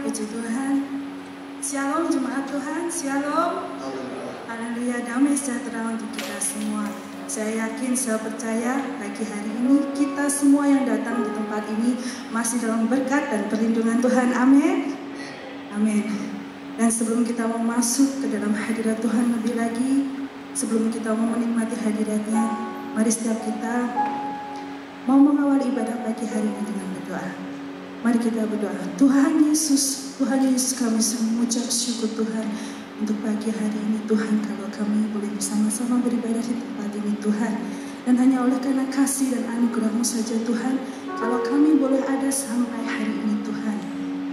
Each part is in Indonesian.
Puji Tuhan. Shalom jemaat Tuhan, shalom. Haleluya, damai sejahtera untuk kita semua. Saya yakin, saya percaya pagi hari ini kita semua yang datang di tempat ini masih dalam berkat dan perlindungan Tuhan. Amin. Amin. Dan sebelum kita mau masuk ke dalam hadirat Tuhan lebih lagi, sebelum kita mau menikmati hadiratnya, mari setiap kita mau mengawali ibadah pagi hari ini dengan berdoa. Mari kita berdoa. Tuhan Yesus kami mengucap syukur Tuhan untuk pagi hari ini Tuhan, kalau kami boleh bersama-sama beribadah di tempat ini Tuhan. Dan hanya oleh karena kasih dan anugerah-Mu saja Tuhan, kalau kami boleh ada sampai hari ini Tuhan.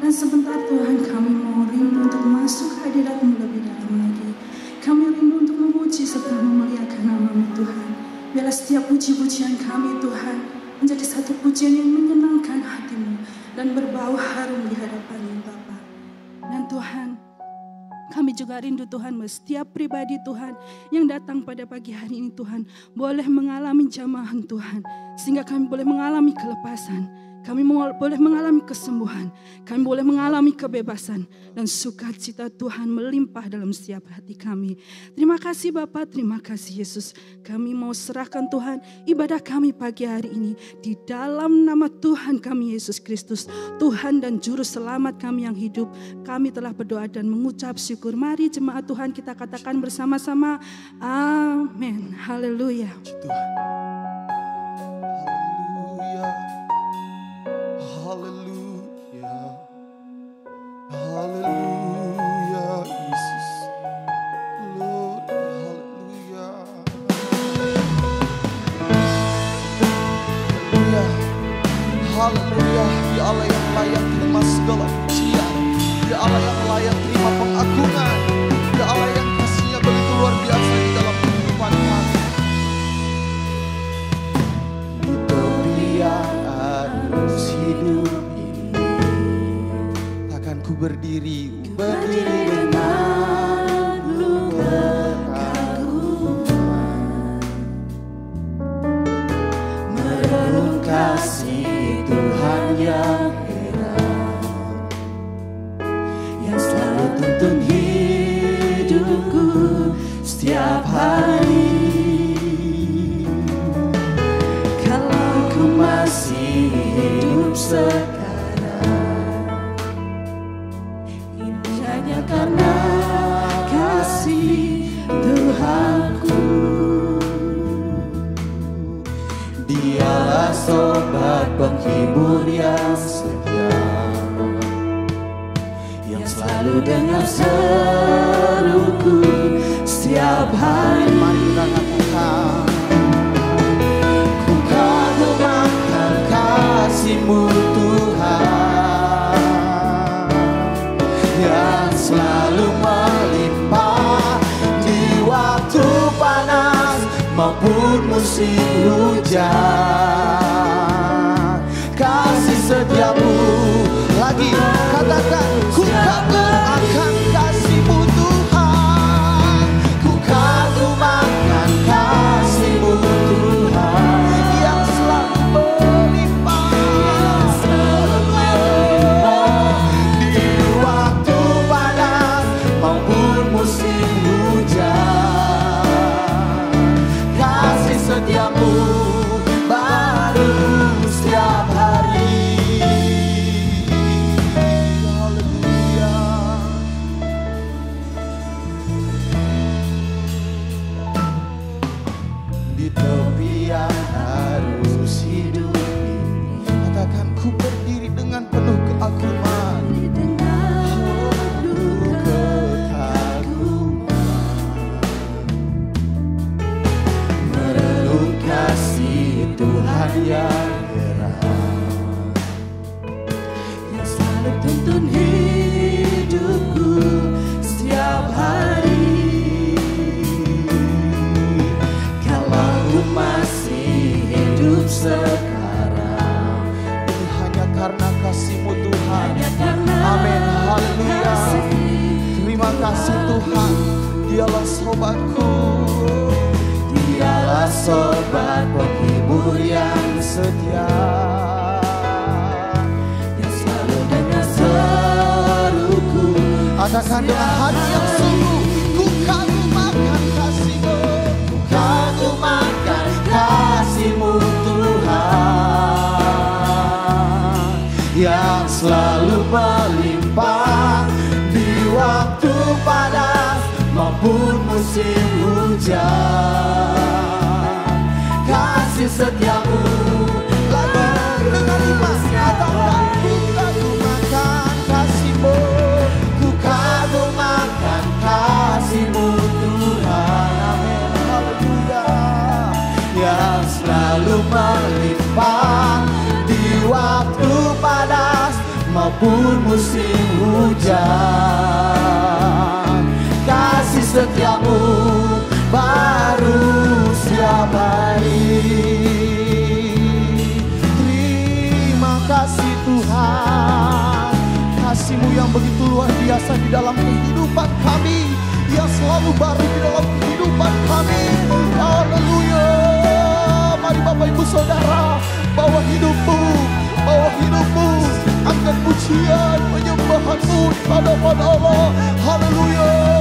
Dan sebentar Tuhan, kami mau rindu untuk masuk hadirat-Mu lebih dalam lagi. Kami rindu untuk memuji serta memuliakan nama-Mu Tuhan. Biarlah setiap puji-pujian kami Tuhan menjadi satu pujian yang menyenangkan hati-Mu dan berbau harum di hadapan-Mu Bapa. Dan Tuhan, kami juga rindu Tuhan, setiap pribadi Tuhan yang datang pada pagi hari ini Tuhan boleh mengalami jamahan Tuhan, sehingga kami boleh mengalami kelepasan, kami boleh mengalami kesembuhan, kami boleh mengalami kebebasan, dan sukacita Tuhan melimpah dalam setiap hati kami. Terima kasih Bapa, terima kasih Yesus. Kami mau serahkan Tuhan ibadah kami pagi hari ini di dalam nama Tuhan kami Yesus Kristus, Tuhan dan Juru Selamat kami yang hidup. Kami telah berdoa dan mengucap syukur. Mari jemaat Tuhan kita katakan bersama-sama, amin. Haleluya. Haleluya, haleluya, Yesus, Lord, haleluya, haleluya, haleluya. Dia Allah yang layak terima segala pujian, Dia Allah yang layak terima pengagungan, Dia Allah yang kasih-Nya begitu luar biasa di dalam kehidupan kami. Utopia harus hidup ini, takkan ku berdiri dengan kekaguman, merenung kasih Tuhan yang heran, yang selalu tuntun hidupku setiap hari. Kalau ku masih hidup sekarang, ini hanya karena kasih Tuhanku. Dialah sobat penghibur yang setia, yang selalu dengar seruku setiap hari. Mari kita katakan, ku kagumkan kasih-Mu Tuhan, yang selalu melimpah di waktu panas maupun musim hujan. Kasih setia-Mu, lagi katakan, ku kagum akan kasih-Mu Tuhan, ku kagum akan kasih-Mu Tuhan, yang selalu melimpah di waktu panas maupun musim hujan. Kasih setia-Mu baru setiap hari. Haleluya. Di tepi yang harus hidup ini, katakan, ku berdiri dengan penuh keagungan, penuh kekaguman, merenung kasih Tuhan yang heran, yang selalu tuntun hidupku setiap hari. Kalau ku masih hidup sekarang, ini hanya karena kasih-Mu Tuhan. Amin, haleluya. Terima kasih Tuhan, Dialah sobatku, Dialah sobat penghibur yang setia, yang selalu dengar seruku Katakan dengan hati yang sungguh, ku kagumkan kasih-Mu. Ku kagumkan kasih-Mu Tuhan, yang selalu melimpah di waktu panas maupun musim hujan. Kasih setia-Mu dengan iman, katakan ku kagumkan kasih-Mu. Ku kagumkan kasih-Mu Tuhan, amin, Haleluya. yang selalu melimpah di waktu panas maupun musim hujan. Kasih setia-Mu baru setiap hari. Terima kasih Tuhan, kasih-Mu yang begitu luar biasa di dalam kehidupan kami, yang selalu baru di dalam kehidupan kami. Haleluya. Mari Bapak Ibu Saudara, bawa hidupmu angkat pujian penyembahan-Mu di hadapan Allah. Haleluya.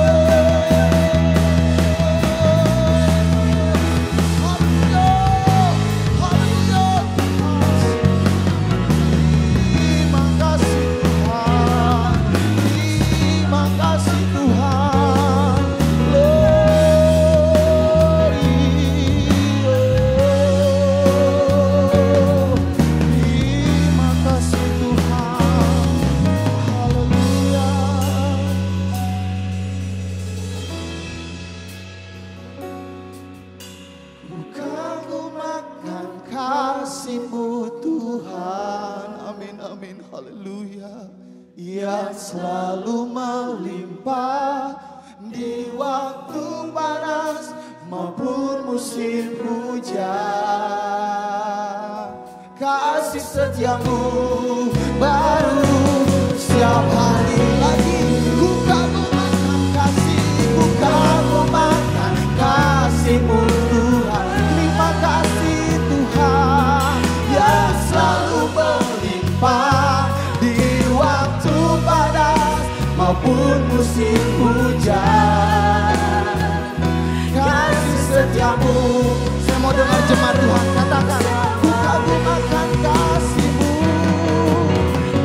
Yang selalu melimpah di waktu panas maupun musim hujan. Kasih setia-Mu baru setiap hari. Lagi ku kagumkan kasih-Mu, kagumkan kasih-Mu Tuhan. Terima kasih Tuhan yang selalu melimpah maupun musim hujan. Kasih setia-Mu, saya mau dengar jemaat Tuhan katakan, ku kagumkan kasih-Mu.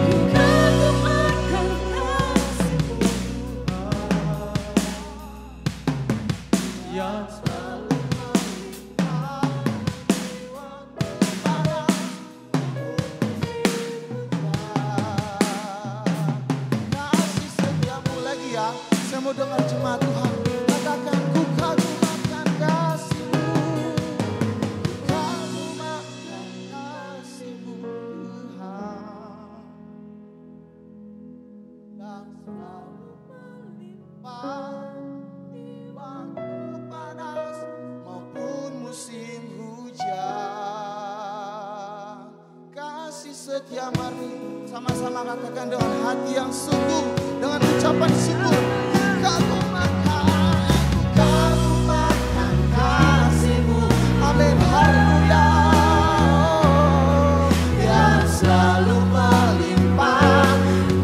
Ku kagumkan kasih-Mu yang selalu melimpah di waktu panas. Saya mau dengar jemaat Tuhan katakan, ku kagumkan kasih-Mu, ku kagumkan kasih-Mu Tuhan, yang selalu melimpah di waktu panas maupun musim hujan. Kasih setia, mari sama-sama katakan dengan hati yang sungguh, dengan ucapan syukur. Kagumkan kasih-Mu, amin, haleluya, yang selalu melimpah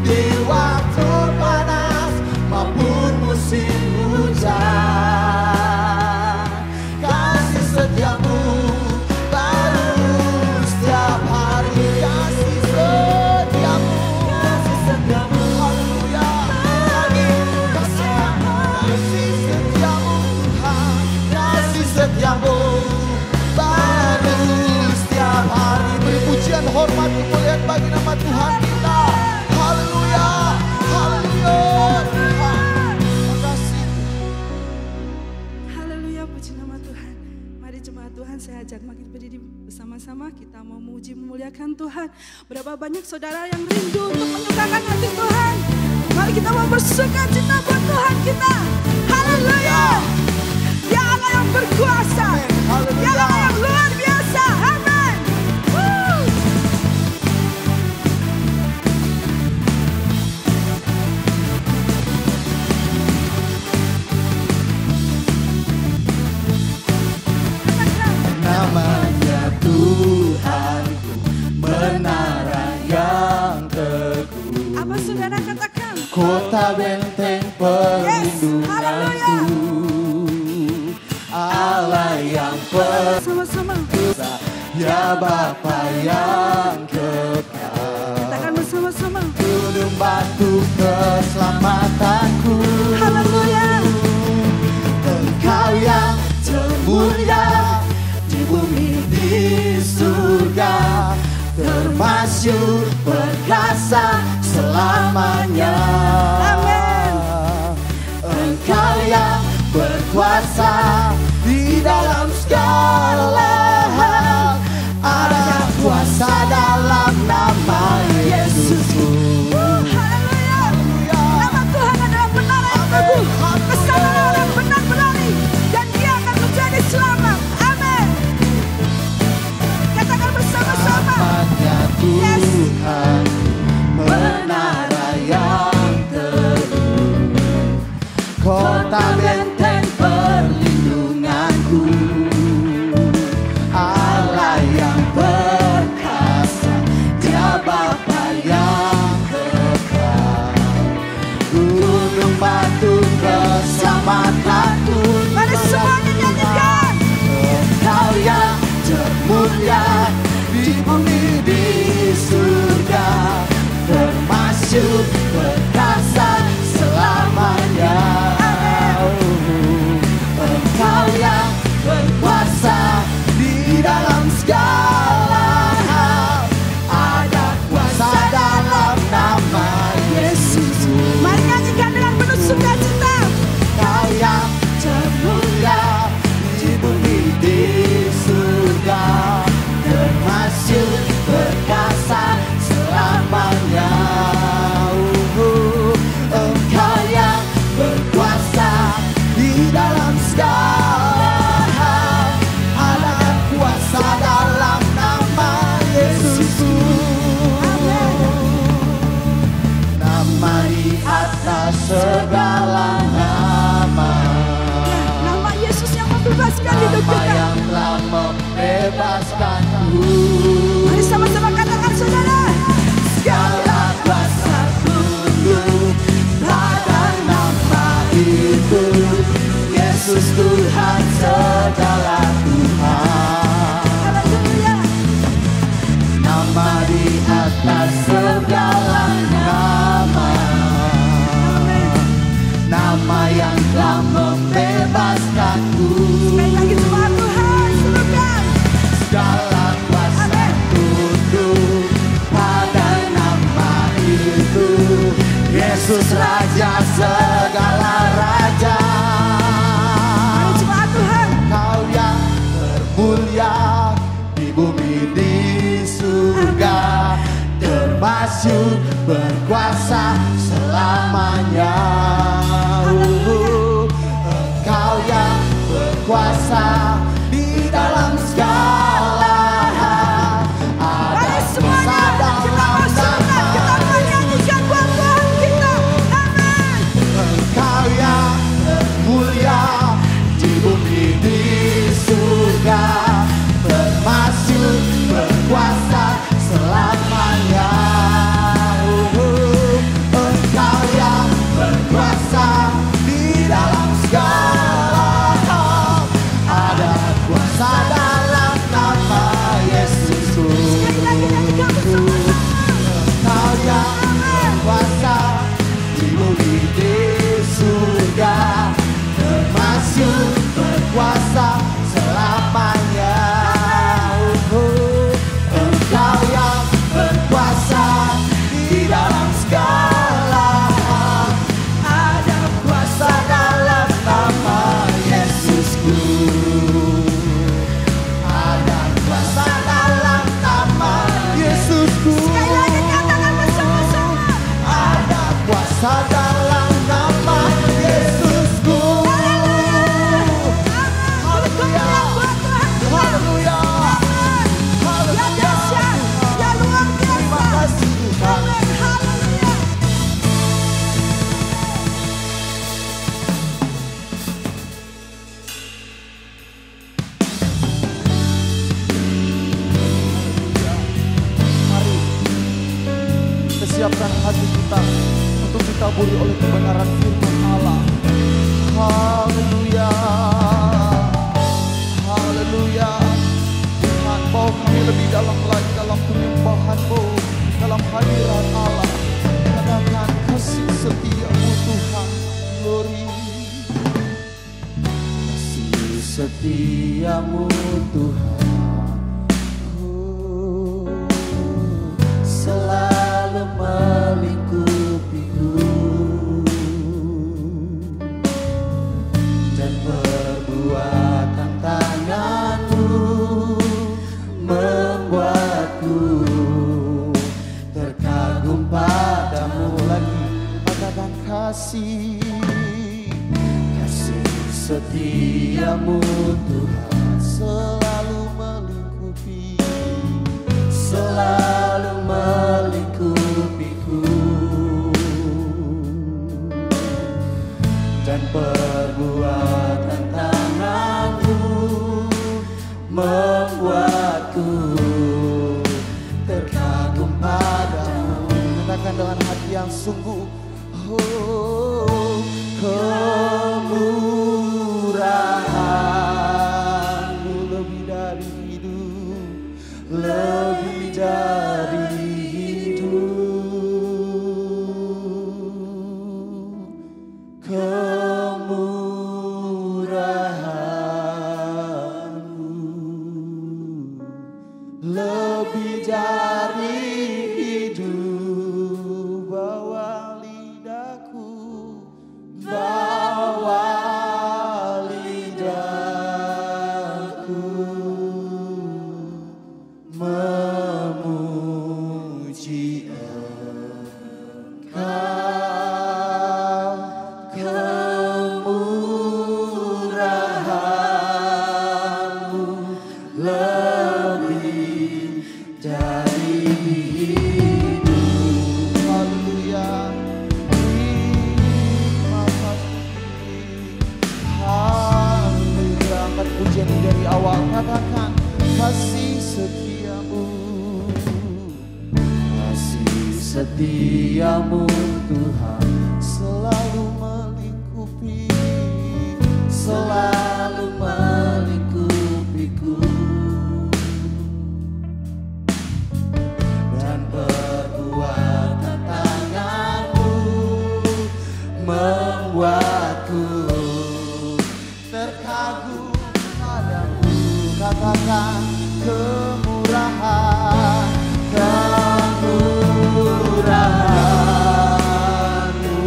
di waktu panas maupun musim hujan. Kasih setia-Mu baru setiap hari. Kasih setia-Mu, haleluya. Lagi kasih setiamu Tuhan, kasih setiamu baru setiap hari. Beri pujian, hormat, kemuliaan bagi nama Tuhan kita. Haleluya, haleluya Tuhan. Terima kasih. Haleluya, puji nama Tuhan. Mari jemaat Tuhan, saya ajak makin berdiri bersama-sama. Kita mau memuji memuliakan Tuhan. Berapa banyak saudara yang rindu untuk menyukakan hati Tuhan. Mari kita mau bersuka cita buat Tuhan kita. Haleluya. Dia Allah yang berkuasa. Dia Allah yang luar biasa. Amin. namanya Tuhanku, menara yang teguh. Apa saudara katakan? kota benteng perlindunganku, Allah yang Sama-sama. perkasa, ya Bapa yang kekal. Katakan bersama-sama. Gunung batu keselamatanku, Haleluya. Engkau yang termulia di bumi di surga, termasyur perkasa selamanya. Amin. Engkau yang berkuasa di dalam segala hal, ada kuasa dalam nama Yesusku. Haleluya. Nama Tuhan adalah benar yang teguh. Kesana orang benar berlari dan dia akan menjadi selamat. Amin. Katakan bersama-sama. Namanya Yes. Tuhan, menara yang teguh, kota benteng perlindunganku, Allah yang perkasa, Dia Bapa yang kekal. Gunung batu keselamatanku, Mari semuanya nyanyikan. Engkau yang termulia di bumi di surga, termasyur perkasa selamanya. Engkau yang berkuasa di dalam segala hal, ada kuasa dalam nama Yesus. Mari nyanyikan dengan penuh sukacita. Kau yang termulia di bumi di surga, termasyur perkasa selamanya. Engkau yang berkuasa di dalam segala hal, ada kuasa dalam nama Yesus. Nama di atas segala nama, Nama Yesus yang membebaskan hidup nama kita. yang telah membebaskanku. Mari sama-sama katakan saudara. Segala kuasa tunduk pada nama itu, Yesus Tuhan segala Tuhan. Haleluya. Nama di atas segala nama, nama yang telah membebaskanku. Sekali lagi semua Tuhan serukan. Segala kuasa tunduk pada nama itu, Yesus Raja segala raja. Mari jemaat Tuhan. Kau yang termulia di bumi di surga, termasyur berkuasa selamanya. Engkau yang berkuasa di dalam segala hal, ada Mari kuasa semuanya kita dalam bersorak, kita nama menyanyikan buat Tuhan kita. Amin. Engkau yang mulia di bumi di surga, termasyur berkuasa selamanya. Engkau yang berkuasa di dalam segala hal, ada kuasa dalam nama Yesus. Sekali lagi nyanyikan bersama-sama. Engkau yang berkuasa di bumi di surga, termasyur berkuasa selamanya. Engkau yang berkuasa di dalam segala hal, ada kuasa dalam nama Yesusku. Ada kuasa dalam nama Yesusku. Sekali lagi katakan bersama-sama. Ada kuasa dalam nama Yesusku. Haleluya. Buat Tuhan kita. Haleluya. Ya dahsyat, ya luar Terima biasa. kasih Tuhan. Amin. Haleluya. Mari kita siapkan hati kita untuk kita ditaburi oleh kebenaran firman Allah. Haleluya, haleluya. Tuhan, bawa kami lebih dalam lagi dalam penyembahan-Mu, dalam hadirat Allah. Katakan kasih setia-Mu Tuhan. Glory. Kasih setia-Mu Tuhan, selalu melingkupiku, dan perbuatan tangan-Mu membuatku terkagum padamu. Lagi Katakan kasih setia-Mu Tuhan, selalu melingkupi, selalu melingkupiku, dan perbuatan tangan-Mu membuatku terkagum padamu. katakan dengan hati yang sungguh, oh, kemurahan-Mu lebih dari hidup, Lebih dari hidup, kemurahan-Mu lebih dari hidup. bawa lidahku, Bawa lidahku memuji Engkau, kemurahan-Mu lebih dari hidup. haleluya. Terima kasih, haleluya. Angkat pujian ini dari awal, katakan kasih setia-Mu, Kasih setia-Mu Tuhan, selalu melingkupi, selalu melingkupiku, dan perbuatan tangan-Mu membuatku terkagum padamu. Katakan kemurahan, kemurahan-Mu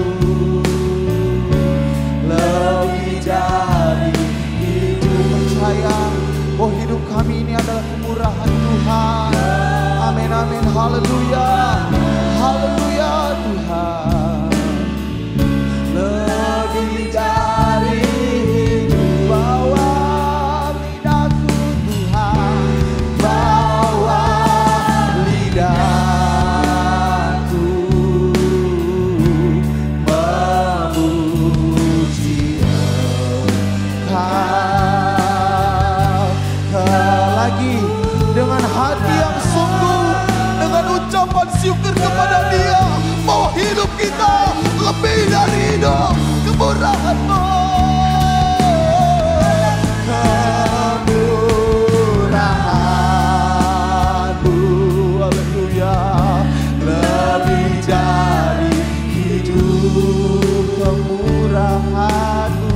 lebih dari hidup. percaya bahwa hidup kami ini adalah kemurahan Tuhan. Amin, amin, haleluya, haleluya Tuhan. Lebih dari hidup, Bawa lidahku Tuhan, bawa lidahku memuji Engkau. Lagi dengan hati yang sungguh, dengan ucapan syukur kepada Dia, bahwa hidup kita lebih dari hidup, kemurahan-Mu. kemurahan-Mu, haleluya, lebih dari hidup. Kemurahan-Mu,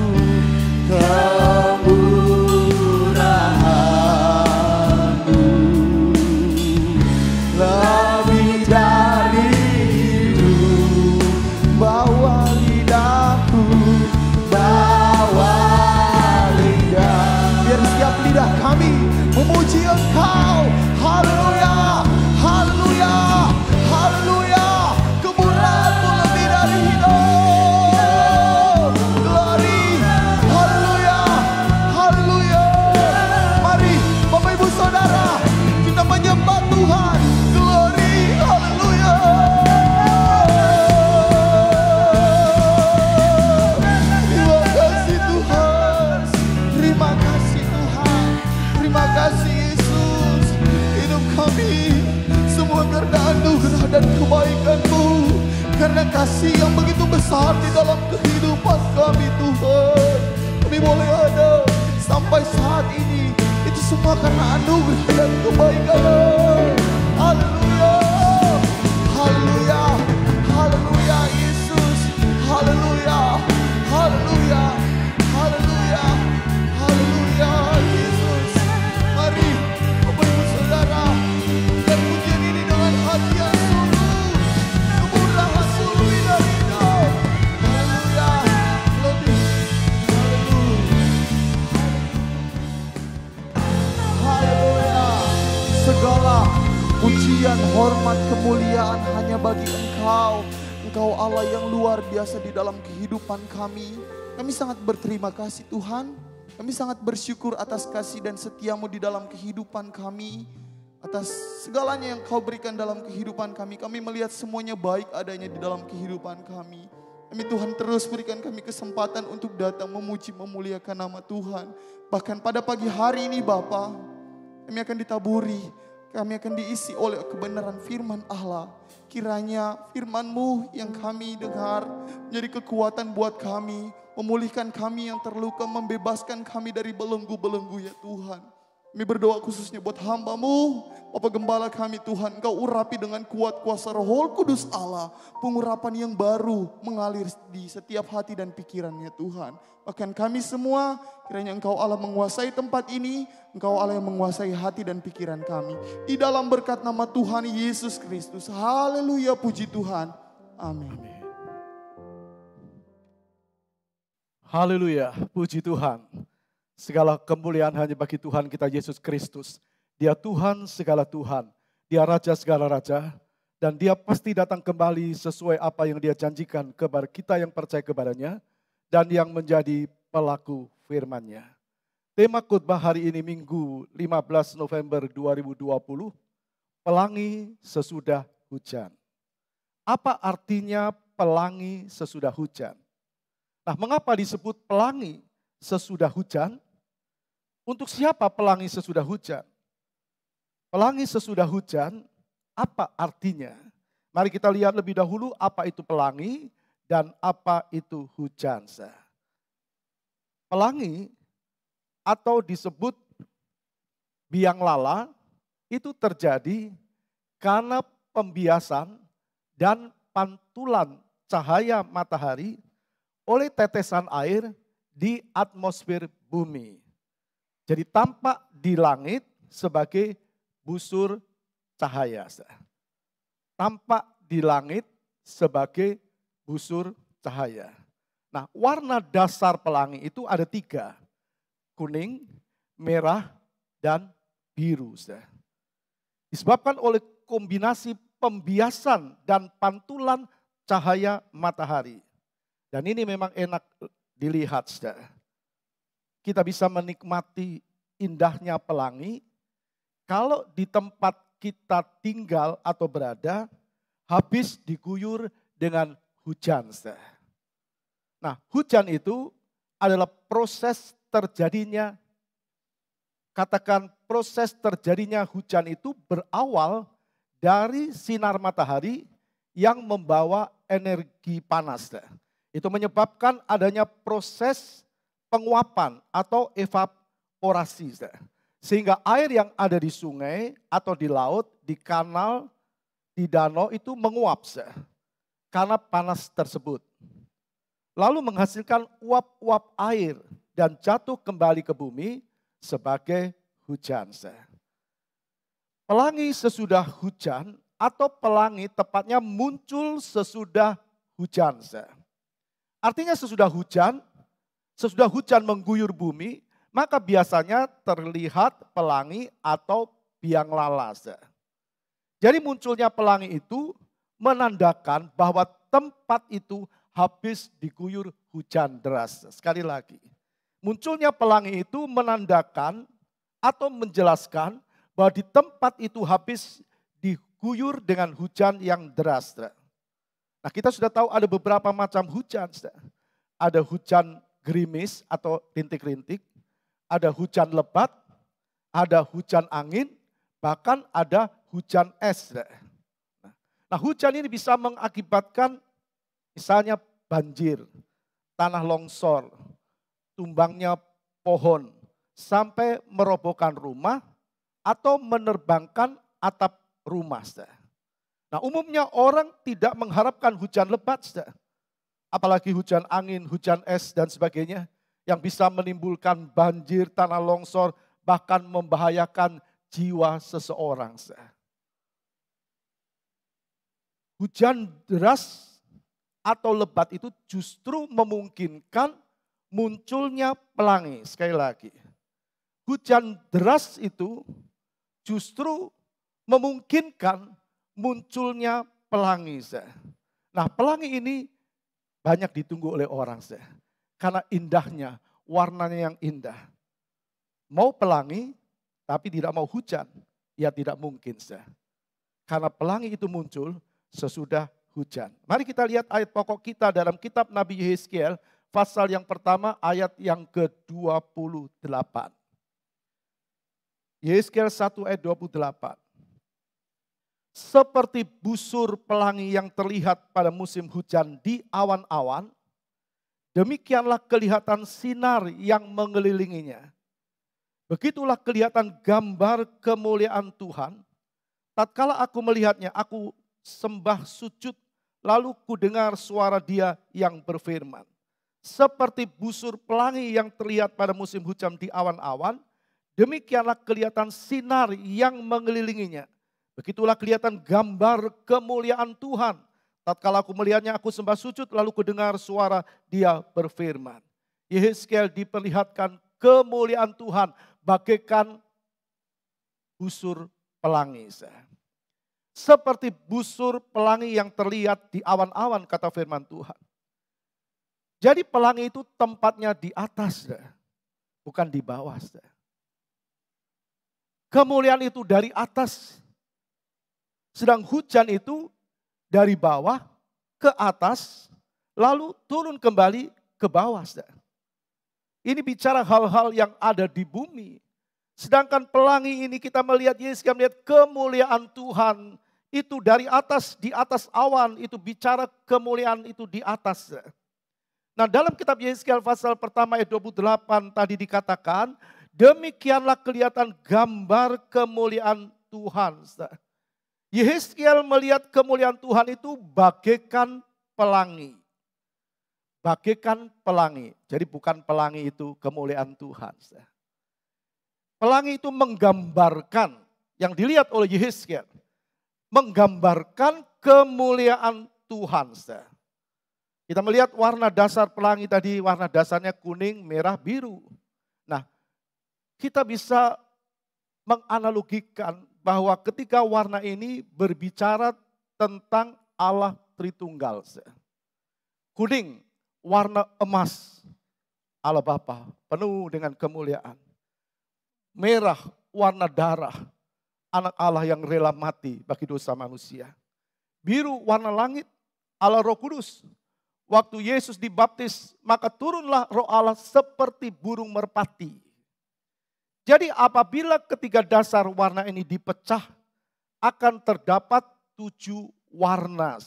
Kemurahan-Mu lebih dari hidup. bawa lidahku, Bawa kasih yang begitu besar di dalam kehidupan kami Tuhan. Kami boleh ada sampai saat ini. Itu semua karena anugerah dan kebaikan-Mu. Haleluya. Haleluya. Haleluya Yesus. Haleluya. Haleluya. Haleluya. Haleluya Yesus. Mari Bapak Ibu Saudara, dan pujian ini dengan hati yang sungguh, kemurahan sungguh dari Engkau. Haleluya. Lebih. Haleluya. Segala pujian, hormat, kemuliaan hanya bagi Engkau. Engkau Allah yang luar biasa di dalam kehidupan kami. Kami sangat berterima kasih Tuhan. Kami sangat bersyukur atas kasih dan setia-Mu di dalam kehidupan kami. Atas segalanya yang Kau berikan dalam kehidupan kami. Kami melihat semuanya baik adanya di dalam kehidupan kami. Kami Tuhan terus berikan kami kesempatan untuk datang memuji memuliakan nama Tuhan. Bahkan pada pagi hari ini Bapa, kami akan ditaburi. Kami akan diisi oleh kebenaran firman Allah. Kiranya firman-Mu yang kami dengar menjadi kekuatan buat kami. Memulihkan kami yang terluka, membebaskan kami dari belenggu-belenggu ya Tuhan. Kami berdoa khususnya buat hamba-Mu, Bapak Gembala kami Tuhan. Engkau urapi dengan kuat kuasa Roh Kudus Allah. Pengurapan yang baru mengalir di setiap hati dan pikirannya Tuhan. Bahkan kami semua, kiranya Engkau Allah menguasai tempat ini. Engkau Allah yang menguasai hati dan pikiran kami. Di dalam berkat nama Tuhan Yesus Kristus. Haleluya, puji Tuhan. Amin. Haleluya, puji Tuhan. Segala kemuliaan hanya bagi Tuhan kita Yesus Kristus. Dia Tuhan segala Tuhan. Dia Raja segala Raja. Dan Dia pasti datang kembali sesuai apa yang Dia janjikan kepada kita yang percaya kepadanya. Dan yang menjadi pelaku firman-Nya. Tema khotbah hari ini Minggu 15 November 2020. Pelangi sesudah hujan. Apa artinya pelangi sesudah hujan? Nah, mengapa disebut pelangi sesudah hujan? Untuk siapa pelangi sesudah hujan? Pelangi sesudah hujan, apa artinya? Mari kita lihat lebih dahulu apa itu pelangi dan apa itu hujan. Pelangi atau disebut biang lala itu terjadi karena pembiasan dan pantulan cahaya matahari oleh tetesan air di atmosfer bumi. Jadi tampak di langit sebagai busur cahaya. Tampak di langit sebagai busur cahaya. Nah, warna dasar pelangi itu ada 3. Kuning, merah, dan biru. Disebabkan oleh kombinasi pembiasan dan pantulan cahaya matahari. Dan ini memang enak dilihat, saudara. Kita bisa menikmati indahnya pelangi kalau di tempat kita tinggal atau berada habis diguyur dengan hujan. Saudara. Nah, hujan itu adalah proses terjadinya, katakan proses terjadinya hujan itu berawal dari sinar matahari yang membawa energi panas. Saudara. Itu menyebabkan adanya proses penguapan atau evaporasi. Sehingga air yang ada di sungai atau di laut, di kanal, di danau itu menguap karena panas tersebut. Lalu menghasilkan uap-uap air dan jatuh kembali ke bumi sebagai hujan. Pelangi sesudah hujan atau pelangi tepatnya muncul sesudah hujan. Artinya sesudah hujan mengguyur bumi, maka biasanya terlihat pelangi atau biang lala. Jadi munculnya pelangi itu menandakan bahwa tempat itu habis diguyur hujan deras. Sekali lagi, munculnya pelangi itu menandakan atau menjelaskan bahwa di tempat itu habis diguyur dengan hujan yang deras. Nah, kita sudah tahu ada beberapa macam hujan. Ada hujan gerimis atau rintik-rintik, ada hujan lebat, ada hujan angin, bahkan ada hujan es. Nah, hujan ini bisa mengakibatkan Misalnya banjir, tanah longsor, tumbangnya pohon, sampai merobohkan rumah atau menerbangkan atap rumah. Nah, umumnya orang tidak mengharapkan hujan lebat, apalagi hujan angin, hujan es dan sebagainya yang bisa menimbulkan banjir, tanah longsor, bahkan membahayakan jiwa seseorang. Hujan deras atau lebat itu justru memungkinkan munculnya pelangi. Sekali lagi, hujan deras itu justru memungkinkan munculnya pelangi. Nah, pelangi ini banyak ditunggu oleh orang. Karena indahnya, warnanya yang indah. Mau pelangi, tapi tidak mau hujan. Ya tidak mungkin. Karena pelangi itu muncul sesudah hujan. Mari kita lihat ayat pokok kita dalam kitab Nabi Yehezkiel, pasal yang pertama ayat yang ke-28. Yehezkiel 1 ayat 28. Seperti busur pelangi yang terlihat pada musim hujan di awan-awan, demikianlah kelihatan sinar yang mengelilinginya. Begitulah kelihatan gambar kemuliaan Tuhan. Tatkala aku melihatnya, aku sembah sujud, lalu kudengar suara Dia yang berfirman. Seperti busur pelangi yang terlihat pada musim hujan di awan-awan, demikianlah kelihatan sinar yang mengelilinginya. Begitulah kelihatan gambar kemuliaan Tuhan. Tatkala aku melihatnya, aku sembah sujud, lalu kudengar suara Dia berfirman. Yehezkiel diperlihatkan kemuliaan Tuhan bagaikan busur pelangi. Seperti busur pelangi yang terlihat di awan-awan, kata firman Tuhan. Jadi pelangi itu tempatnya di atas, bukan di bawah. Kemuliaan itu dari atas. Sedang hujan itu dari bawah ke atas, lalu turun kembali ke bawah. Ini bicara hal-hal yang ada di bumi. Sedangkan pelangi ini kita melihat, Yehezkiel melihat kemuliaan Tuhan. Itu dari atas, di atas awan, itu bicara kemuliaan itu di atas. Nah, dalam kitab Yehezkiel pasal pertama ayat 28 tadi dikatakan, demikianlah kelihatan gambar kemuliaan Tuhan. Yehezkiel melihat kemuliaan Tuhan itu bagaikan pelangi. Bagaikan pelangi. Jadi bukan pelangi itu kemuliaan Tuhan. Pelangi itu menggambarkan, yang dilihat oleh Yehezkiel, menggambarkan kemuliaan Tuhan. Kita melihat warna dasar pelangi tadi, warna dasarnya kuning, merah, biru. Nah, kita bisa menganalogikan bahwa ketika warna ini berbicara tentang Allah Tritunggal. Kuning, warna emas, Allah Bapa, penuh dengan kemuliaan. Merah, warna darah, anak Allah yang rela mati bagi dosa manusia. Biru, warna langit, Allah Roh Kudus. Waktu Yesus dibaptis, maka turunlah Roh Allah seperti burung merpati. Jadi apabila ketiga dasar warna ini dipecah, akan terdapat 7 warna.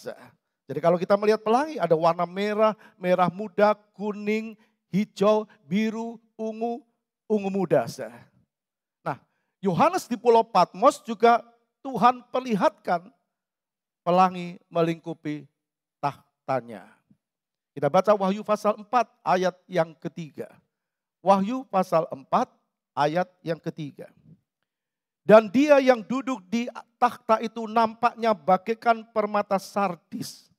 Jadi kalau kita melihat pelangi, ada warna merah, merah muda, kuning, hijau, biru, ungu muda. Nah, Yohanes di Pulau Patmos juga Tuhan perlihatkan pelangi melingkupi tahtanya. Kita baca Wahyu pasal 4 ayat yang ketiga. Wahyu pasal 4 ayat yang ketiga. Dan Dia yang duduk di takhta itu nampaknya bagaikan permata sardis.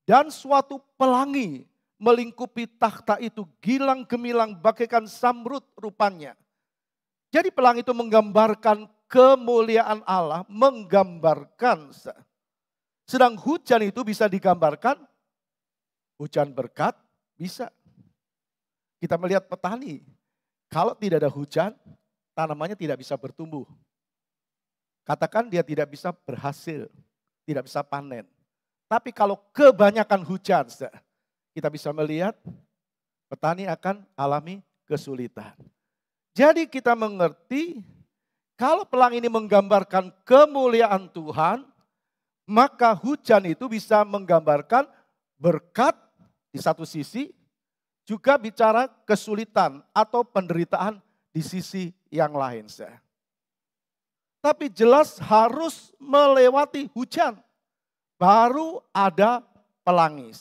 Dan suatu pelangi melingkupi takhta itu, gilang gemilang bagaikan zamrud rupanya. Jadi pelangi itu menggambarkan kemuliaan Allah, menggambarkan. Sedang hujan itu bisa digambarkan, hujan berkat bisa. Kita melihat petani, kalau tidak ada hujan, tanamannya tidak bisa bertumbuh. Katakan dia tidak bisa berhasil, tidak bisa panen. Tapi kalau kebanyakan hujan, kita bisa melihat petani akan alami kesulitan. Jadi kita mengerti, kalau pelangi ini menggambarkan kemuliaan Tuhan, maka hujan itu bisa menggambarkan berkat di satu sisi, juga bicara kesulitan atau penderitaan di sisi yang lain. Tapi jelas harus melewati hujan, baru ada pelangi.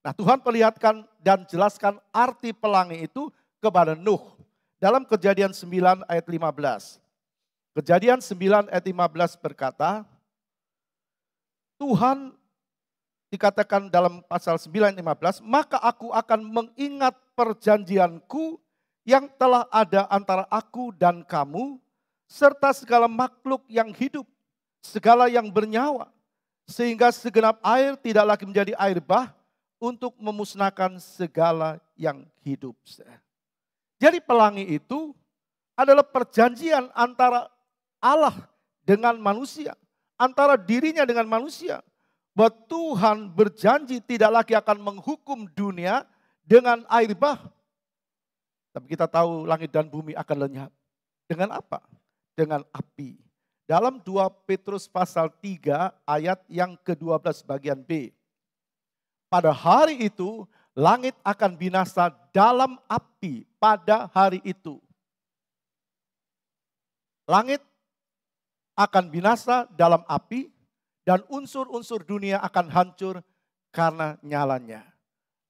Nah, Tuhan perlihatkan dan jelaskan arti pelangi itu kepada Nuh dalam Kejadian 9 ayat 15. Kejadian 9 ayat 15 berkata, Tuhan dikatakan dalam pasal 9 ayat 15, maka aku akan mengingat perjanjianku yang telah ada antara aku dan kamu, serta segala makhluk yang hidup, segala yang bernyawa, sehingga segenap air tidak lagi menjadi air bah untuk memusnahkan segala yang hidup. Jadi pelangi itu adalah perjanjian antara Allah dengan manusia, antara dirinya dengan manusia. Bahwa Tuhan berjanji tidak lagi akan menghukum dunia dengan air bah. Tapi kita tahu langit dan bumi akan lenyap. Dengan apa? Dengan api. Dalam 2 Petrus pasal 3 ayat yang ke-12 bagian B. Pada hari itu langit akan binasa dalam api pada hari itu. Langit akan binasa dalam api dan unsur-unsur dunia akan hancur karena nyalanya.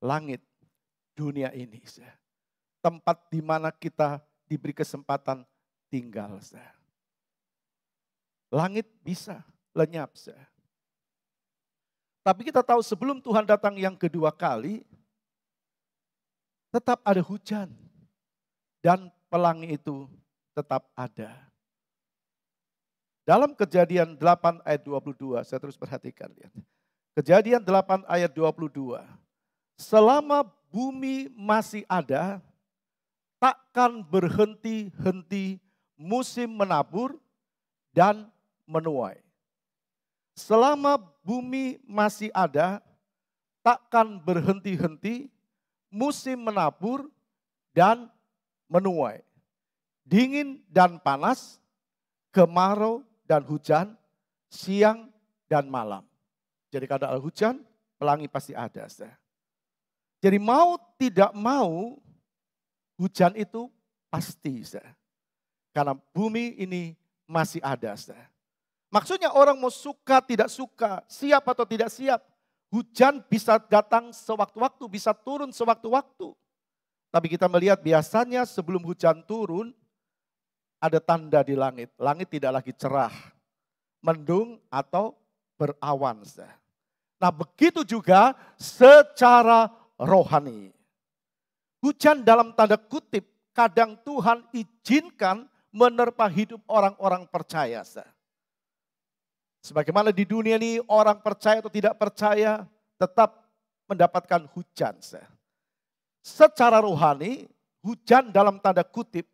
Langit dunia ini. Tempat di mana kita diberi kesempatan tinggal. Langit bisa lenyap. Tapi kita tahu sebelum Tuhan datang yang kedua kali, tetap ada hujan. Dan pelangi itu tetap ada. Dalam Kejadian 8 ayat 22, saya terus perhatikan. Lihat. Kejadian 8 ayat 22. Selama bumi masih ada, takkan berhenti-henti musim menabur dan menuai. Selama bumi masih ada, takkan berhenti-henti musim menabur dan menuai. Dingin dan panas, kemarau dan hujan, siang dan malam. Jadi kalau ada hujan, pelangi pasti ada. Jadi mau tidak mau, hujan itu pasti. Karena bumi ini masih ada. Maksudnya orang mau suka, tidak suka, siap atau tidak siap. Hujan bisa datang sewaktu-waktu, bisa turun sewaktu-waktu. Tapi kita melihat biasanya sebelum hujan turun, ada tanda di langit. Langit tidak lagi cerah, mendung atau berawan. Nah begitu juga secara rohani. Hujan dalam tanda kutip, kadang Tuhan izinkan menerpa hidup orang-orang percaya. Sebagaimana di dunia ini orang percaya atau tidak percaya tetap mendapatkan hujan. Secara rohani, hujan dalam tanda kutip,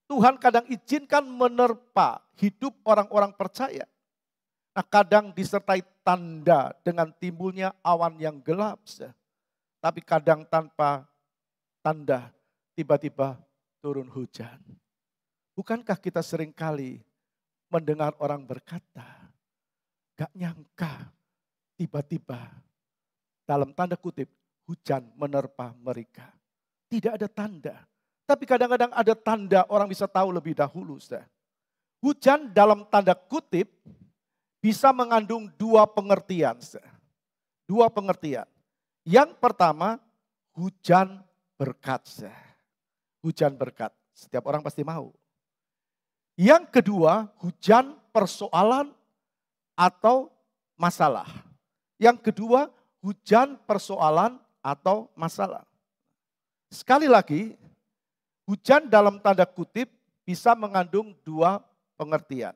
Tuhan kadang izinkan menerpa hidup orang-orang percaya. Nah, kadang disertai tanda dengan timbulnya awan yang gelap. Tapi kadang tanpa tanda tiba-tiba turun hujan. Bukankah kita seringkali mendengar orang berkata, gak nyangka tiba-tiba dalam tanda kutip hujan menerpa mereka. Tidak ada tanda. Tapi kadang-kadang ada tanda orang bisa tahu lebih dahulu. Hujan dalam tanda kutip bisa mengandung dua pengertian. Dua pengertian. Yang pertama, hujan berkat. Hujan berkat. Setiap orang pasti mau. Yang kedua, hujan persoalan atau masalah. Yang kedua, hujan persoalan atau masalah. Sekali lagi, hujan dalam tanda kutip bisa mengandung dua pengertian.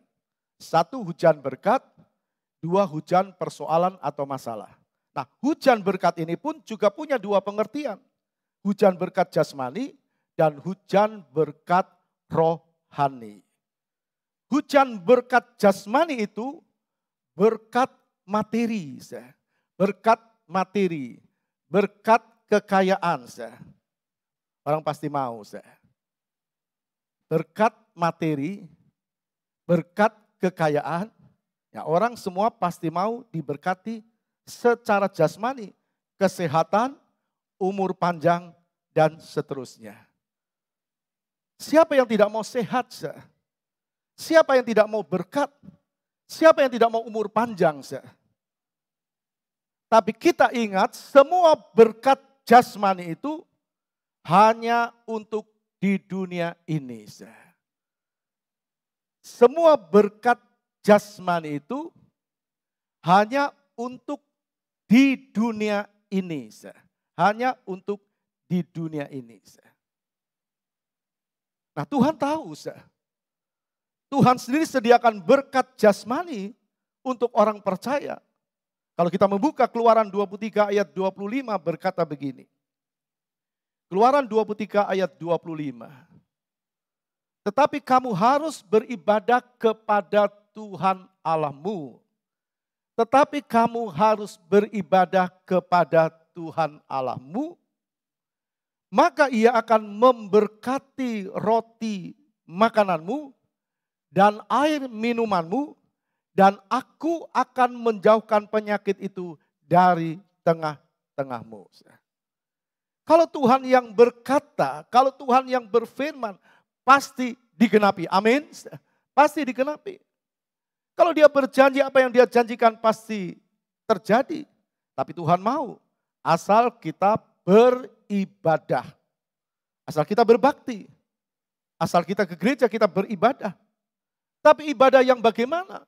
Satu, hujan berkat. Dua, hujan persoalan atau masalah. Nah, hujan berkat ini pun juga punya dua pengertian. Hujan berkat jasmani dan hujan berkat rohani. Hujan berkat jasmani itu berkat materi. Berkat materi. Berkat kekayaan. Orang pasti mau. Berkat materi, berkat kekayaan. Ya, orang semua pasti mau diberkati secara jasmani, kesehatan, umur panjang, dan seterusnya. Siapa yang tidak mau sehat? Siapa yang tidak mau berkat? Siapa yang tidak mau umur panjang? Tapi kita ingat semua berkat jasmani itu hanya untuk di dunia ini. Semua berkat jasmani itu hanya untuk di dunia ini. Hanya untuk di dunia ini. Nah, Tuhan tahu. Tuhan sendiri sediakan berkat jasmani untuk orang percaya. Kalau kita membuka Keluaran 23 ayat 25 berkata begini. Keluaran 23 ayat 25. Tetapi kamu harus beribadah kepada Tuhan Allahmu. Tetapi kamu harus beribadah kepada Tuhan Allahmu. Maka ia akan memberkati roti makananmu dan air minumanmu. Dan aku akan menjauhkan penyakit itu dari tengah-tengahmu. Kalau Tuhan yang berkata, kalau Tuhan yang berfirman, pasti digenapi. Amin. Pasti digenapi. Kalau dia berjanji, apa yang dia janjikan pasti terjadi. Tapi Tuhan mau, asal kita beribadah. Asal kita berbakti. Asal kita ke gereja, kita beribadah. Tapi ibadah yang bagaimana?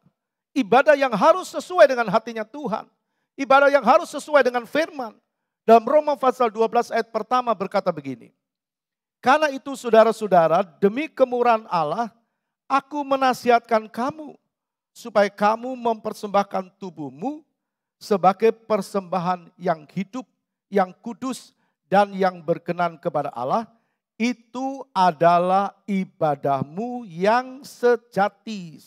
Ibadah yang harus sesuai dengan hatinya Tuhan. Ibadah yang harus sesuai dengan firman. Dalam Roma pasal 12 ayat pertama berkata begini. Karena itu saudara-saudara, demi kemurahan Allah, aku menasihatkan kamu, supaya kamu mempersembahkan tubuhmu sebagai persembahan yang hidup, yang kudus, dan yang berkenan kepada Allah. Itu adalah ibadahmu yang sejati.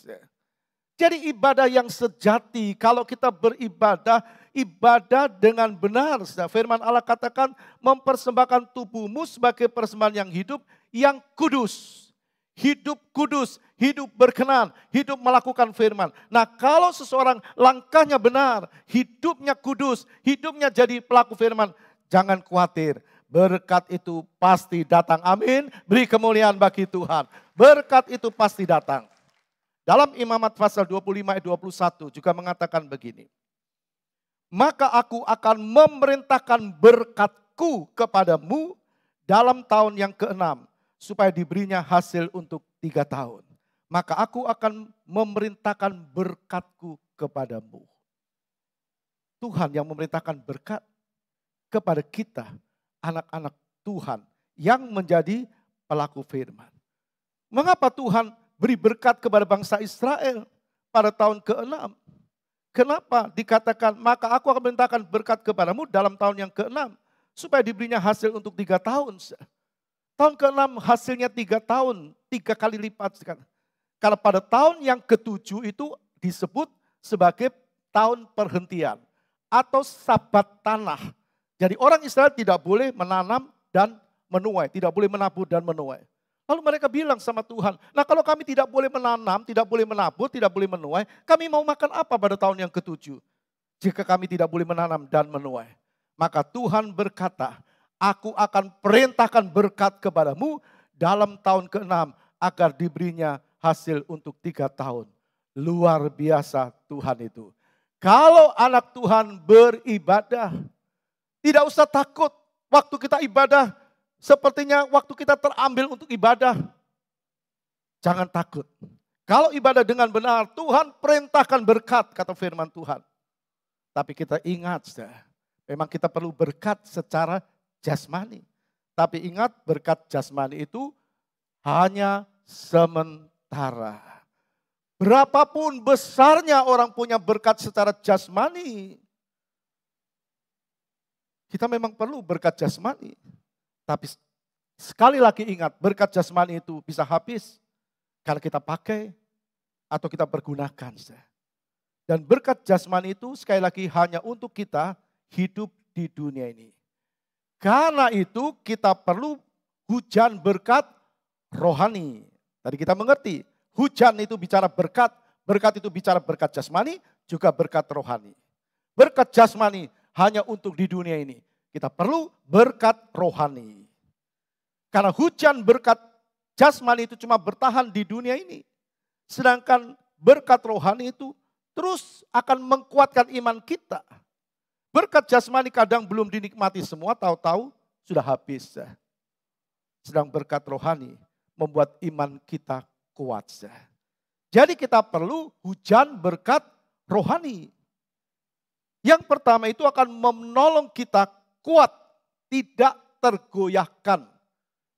Jadi ibadah yang sejati, kalau kita beribadah, ibadah dengan benar. Firman Allah katakan mempersembahkan tubuhmu sebagai persembahan yang hidup, yang kudus. Hidup kudus, hidup berkenan, hidup melakukan firman. Nah kalau seseorang langkahnya benar, hidupnya kudus, hidupnya jadi pelaku firman, jangan khawatir. Berkat itu pasti datang. Amin. Beri kemuliaan bagi Tuhan. Berkat itu pasti datang. Dalam Imamat pasal 25 ayat 21 juga mengatakan begini. Maka aku akan memerintahkan berkatku kepadamu dalam tahun yang ke-6. Supaya diberinya hasil untuk 3 tahun. Maka aku akan memerintahkan berkatku kepadamu. Tuhan yang memerintahkan berkat kepada kita, anak-anak Tuhan yang menjadi pelaku firman. Mengapa Tuhan beri berkat kepada bangsa Israel pada tahun ke-6? Kenapa dikatakan maka aku akan memerintahkan berkat kepadamu dalam tahun yang ke-6 supaya diberinya hasil untuk 3 tahun. Tahun ke-6 hasilnya 3 tahun, 3 kali lipat. Karena pada tahun yang ke-7 itu disebut sebagai tahun perhentian atau sabat tanah. Jadi orang Israel tidak boleh menanam dan menuai, tidak boleh menabur dan menuai. Lalu mereka bilang sama Tuhan, nah kalau kami tidak boleh menanam, tidak boleh menabur, tidak boleh menuai, kami mau makan apa pada tahun yang ke-7? Jika kami tidak boleh menanam dan menuai. Maka Tuhan berkata, aku akan perintahkan berkat kepadamu dalam tahun ke-6 agar diberinya hasil untuk 3 tahun. Luar biasa Tuhan itu. Kalau anak Tuhan beribadah, tidak usah takut waktu kita ibadah. Sepertinya waktu kita terambil untuk ibadah. Jangan takut. Kalau ibadah dengan benar, Tuhan perintahkan berkat, kata firman Tuhan. Tapi kita ingat, memang kita perlu berkat secara jasmani. Tapi ingat, berkat jasmani itu hanya sementara. Berapapun besarnya orang punya berkat secara jasmani, kita memang perlu berkat jasmani. Tapi sekali lagi ingat, berkat jasmani itu bisa habis kalau kita pakai atau kita pergunakan. Dan berkat jasmani itu sekali lagi hanya untuk kita hidup di dunia ini. Karena itu kita perlu hujan berkat rohani. Tadi kita mengerti, hujan itu bicara berkat, berkat itu bicara berkat jasmani, juga berkat rohani. berkat jasmani hanya untuk di dunia ini. Kita perlu berkat rohani. Karena hujan berkat jasmani itu cuma bertahan di dunia ini. Sedangkan berkat rohani itu terus akan menguatkan iman kita. Berkat jasmani kadang belum dinikmati semua, tahu-tahu sudah habis. Sedang berkat rohani membuat iman kita kuat. Jadi kita perlu hujan berkat rohani. Yang pertama itu akan menolong kita kuat, tidak tergoyahkan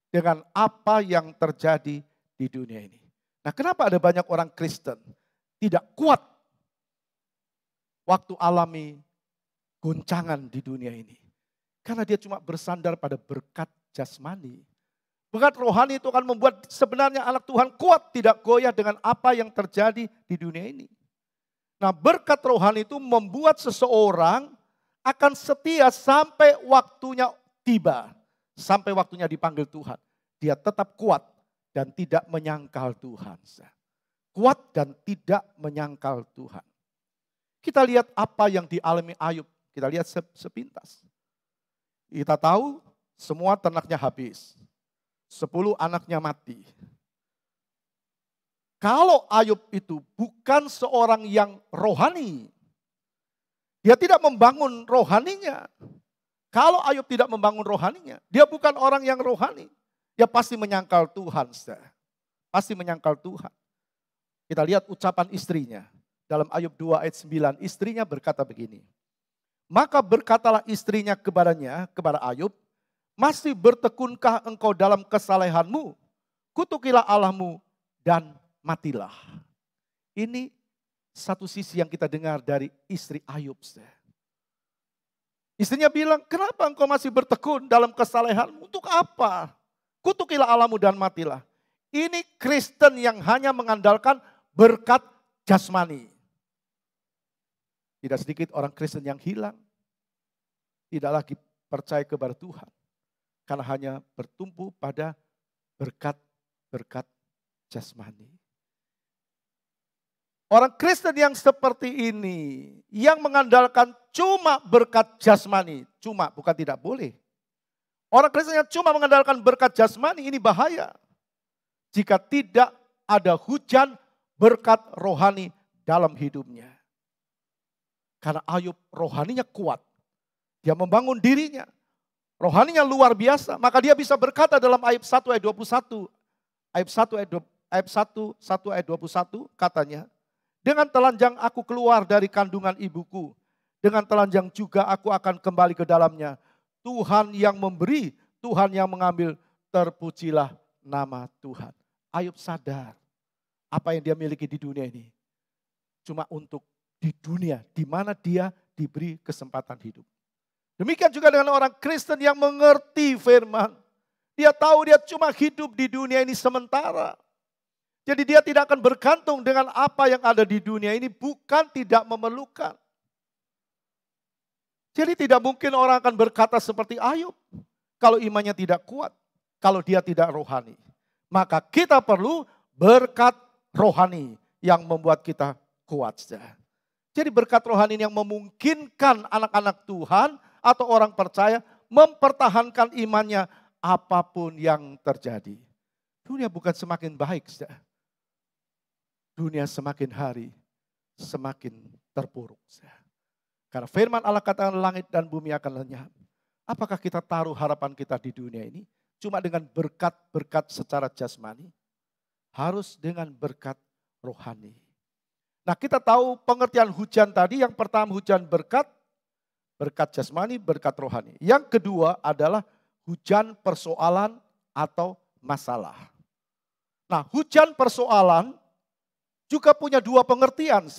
dengan apa yang terjadi di dunia ini. Nah, kenapa ada banyak orang Kristen tidak kuat waktu alami goncangan di dunia ini? Karena dia cuma bersandar pada berkat jasmani. Berkat rohani itu akan membuat sebenarnya anak Tuhan kuat, tidak goyah dengan apa yang terjadi di dunia ini. Nah, berkat rohani itu membuat seseorang akan setia sampai waktunya tiba. Sampai waktunya dipanggil Tuhan. Dia tetap kuat dan tidak menyangkal Tuhan. Kuat dan tidak menyangkal Tuhan. Kita lihat apa yang dialami Ayub. Kita lihat sepintas. Kita tahu semua ternaknya habis. 10 anaknya mati. Kalau Ayub itu bukan seorang yang rohani, dia tidak membangun rohaninya. Kalau Ayub tidak membangun rohaninya, dia bukan orang yang rohani. Dia pasti menyangkal Tuhan. Pasti menyangkal Tuhan. Kita lihat ucapan istrinya. Dalam Ayub 2 ayat 9, istrinya berkata begini. Maka berkatalah istrinya kepada Ayub, masih bertekunkah engkau dalam kesalehanmu? Kutukilah Allahmu dan matilah. Ini satu sisi yang kita dengar dari istri Ayub. Istrinya bilang, kenapa engkau masih bertekun dalam kesalehanmu? Untuk apa? Kutukilah Allahmu dan matilah. Ini Kristen yang hanya mengandalkan berkat jasmani. Tidak sedikit orang Kristen yang hilang. Tidak lagi percaya kepada Tuhan. Karena hanya bertumpu pada berkat jasmani. Orang Kristen yang seperti ini, yang mengandalkan cuma berkat jasmani, cuma bukan tidak boleh. Orang Kristen yang cuma mengandalkan berkat jasmani ini bahaya. Jika tidak ada hujan berkat rohani dalam hidupnya. Karena Ayub rohaninya kuat. Dia membangun dirinya. Rohaninya luar biasa. Maka dia bisa berkata dalam Ayub 1 ayat 21. Ayub 1 ayat 21 katanya. Dengan telanjang aku keluar dari kandungan ibuku. Dengan telanjang juga aku akan kembali ke dalamnya. Tuhan yang memberi, Tuhan yang mengambil, terpujilah nama Tuhan. Ayub sadar apa yang dia miliki di dunia ini. Cuma untuk di dunia di mana dia diberi kesempatan hidup. Demikian juga dengan orang Kristen yang mengerti firman. Dia tahu dia cuma hidup di dunia ini sementara. Jadi dia tidak akan bergantung dengan apa yang ada di dunia ini, bukan tidak memerlukan. Jadi tidak mungkin orang akan berkata seperti Ayub kalau imannya tidak kuat, kalau dia tidak rohani. Maka kita perlu berkat rohani yang membuat kita kuat. Jadi berkat rohani yang memungkinkan anak-anak Tuhan atau orang percaya mempertahankan imannya apapun yang terjadi. Dunia bukan semakin baik. Dunia semakin hari semakin terpuruk. Karena firman Allah katakan langit dan bumi akan lenyap. Apakah kita taruh harapan kita di dunia ini cuma dengan berkat-berkat secara jasmani? Harus dengan berkat rohani. Nah, kita tahu pengertian hujan tadi, yang pertama hujan berkat jasmani, berkat rohani. Yang kedua adalah hujan persoalan atau masalah. Nah, hujan persoalan juga punya dua pengertian.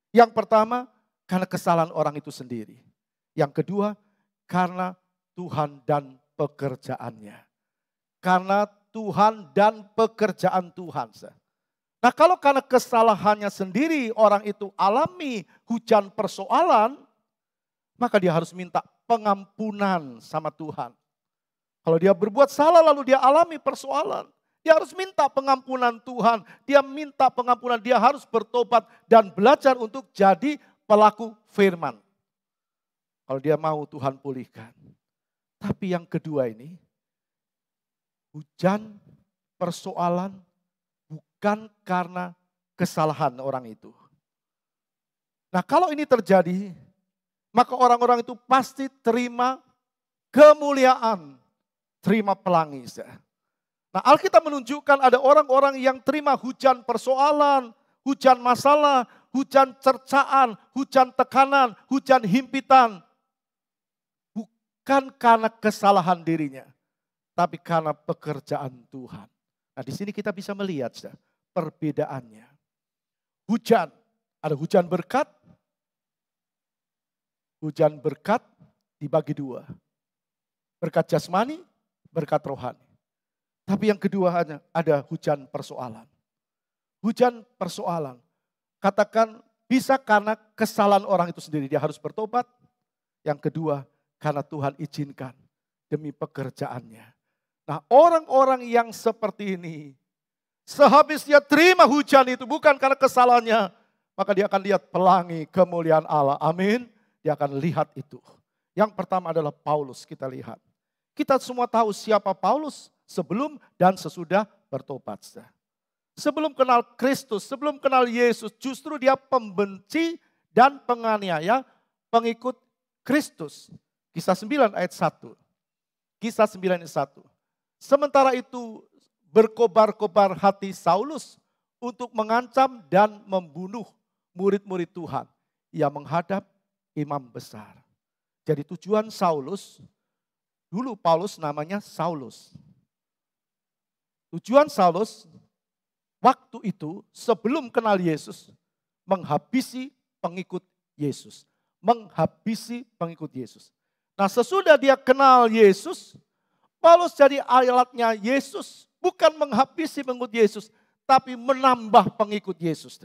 Yang pertama, karena kesalahan orang itu sendiri. Yang kedua, karena Tuhan dan pekerjaannya. Karena Tuhan dan pekerjaan Tuhan. Nah, kalau karena kesalahannya sendiri orang itu alami hujan persoalan, maka dia harus minta pengampunan sama Tuhan. Kalau dia berbuat salah lalu dia alami persoalan, dia harus minta pengampunan Tuhan. Dia minta pengampunan, dia harus bertobat dan belajar untuk jadi pelaku firman. Kalau dia mau Tuhan pulihkan. Tapi yang kedua ini, hujan persoalan bukan karena kesalahan orang itu. Nah kalau ini terjadi, maka orang-orang itu pasti terima kemuliaan, terima pelangi. Nah Alkitab menunjukkan ada orang-orang yang terima hujan persoalan, hujan masalah, hujan cercaan, hujan tekanan, hujan himpitan. Bukan karena kesalahan dirinya, tapi karena pekerjaan Tuhan. Nah di sini kita bisa melihat perbedaannya. Hujan, ada hujan berkat dibagi dua. Berkat jasmani, berkat rohani. Tapi yang kedua ada hujan persoalan. Hujan persoalan. Katakan bisa karena kesalahan orang itu sendiri, dia harus bertobat. Yang kedua, karena Tuhan izinkan demi pekerjaannya. Nah orang-orang yang seperti ini, sehabis dia terima hujan itu bukan karena kesalahannya, maka dia akan lihat pelangi kemuliaan Allah. Amin. Dia akan lihat itu. Yang pertama adalah Paulus, kita lihat. Kita semua tahu siapa Paulus sebelum dan sesudah bertobat. Sebelum kenal Kristus, sebelum kenal Yesus, justru dia pembenci dan penganiaya pengikut Kristus. Kisah 9 ayat 1. Kisah 9 ayat 1. Sementara itu berkobar-kobar hati Saulus untuk mengancam dan membunuh murid-murid Tuhan. Ia menghadap imam besar. Jadi tujuan Saulus, dulu Paulus namanya Saulus. Tujuan Saulus waktu itu sebelum kenal Yesus, menghabisi pengikut Yesus. Menghabisi pengikut Yesus. Nah sesudah dia kenal Yesus, Paulus jadi alatnya Yesus. Bukan menghabisi pengikut Yesus, tapi menambah pengikut Yesus.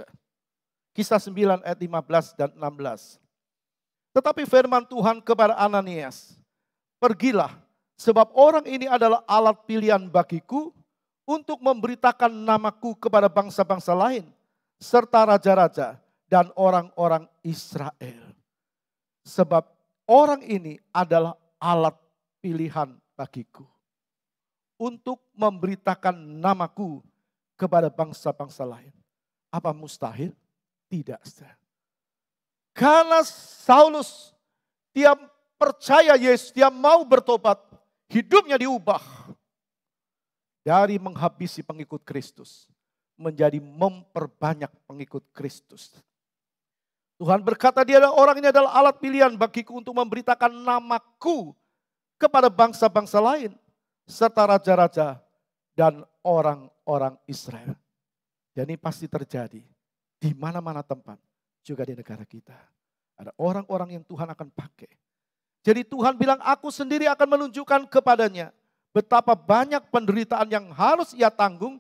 Kisah 9 ayat 15 dan 16. Tetapi firman Tuhan kepada Ananias, pergilah sebab orang ini adalah alat pilihan bagiku untuk memberitakan namaku kepada bangsa-bangsa lain, serta raja-raja dan orang-orang Israel. Sebab orang ini adalah alat pilihan bagiku untuk memberitakan namaku kepada bangsa-bangsa lain. Apa mustahil? Tidak. Karena Saulus, dia percaya Yesus, dia mau bertobat, hidupnya diubah. Dari menghabisi pengikut Kristus, menjadi memperbanyak pengikut Kristus. Tuhan berkata dia adalah orang ini adalah alat pilihan bagiku untuk memberitakan namaku kepada bangsa-bangsa lain. Serta raja-raja dan orang-orang Israel. Dan ini pasti terjadi di mana-mana tempat. Juga di negara kita. Ada orang-orang yang Tuhan akan pakai. Jadi Tuhan bilang aku sendiri akan menunjukkan kepadanya. Betapa banyak penderitaan yang harus ia tanggung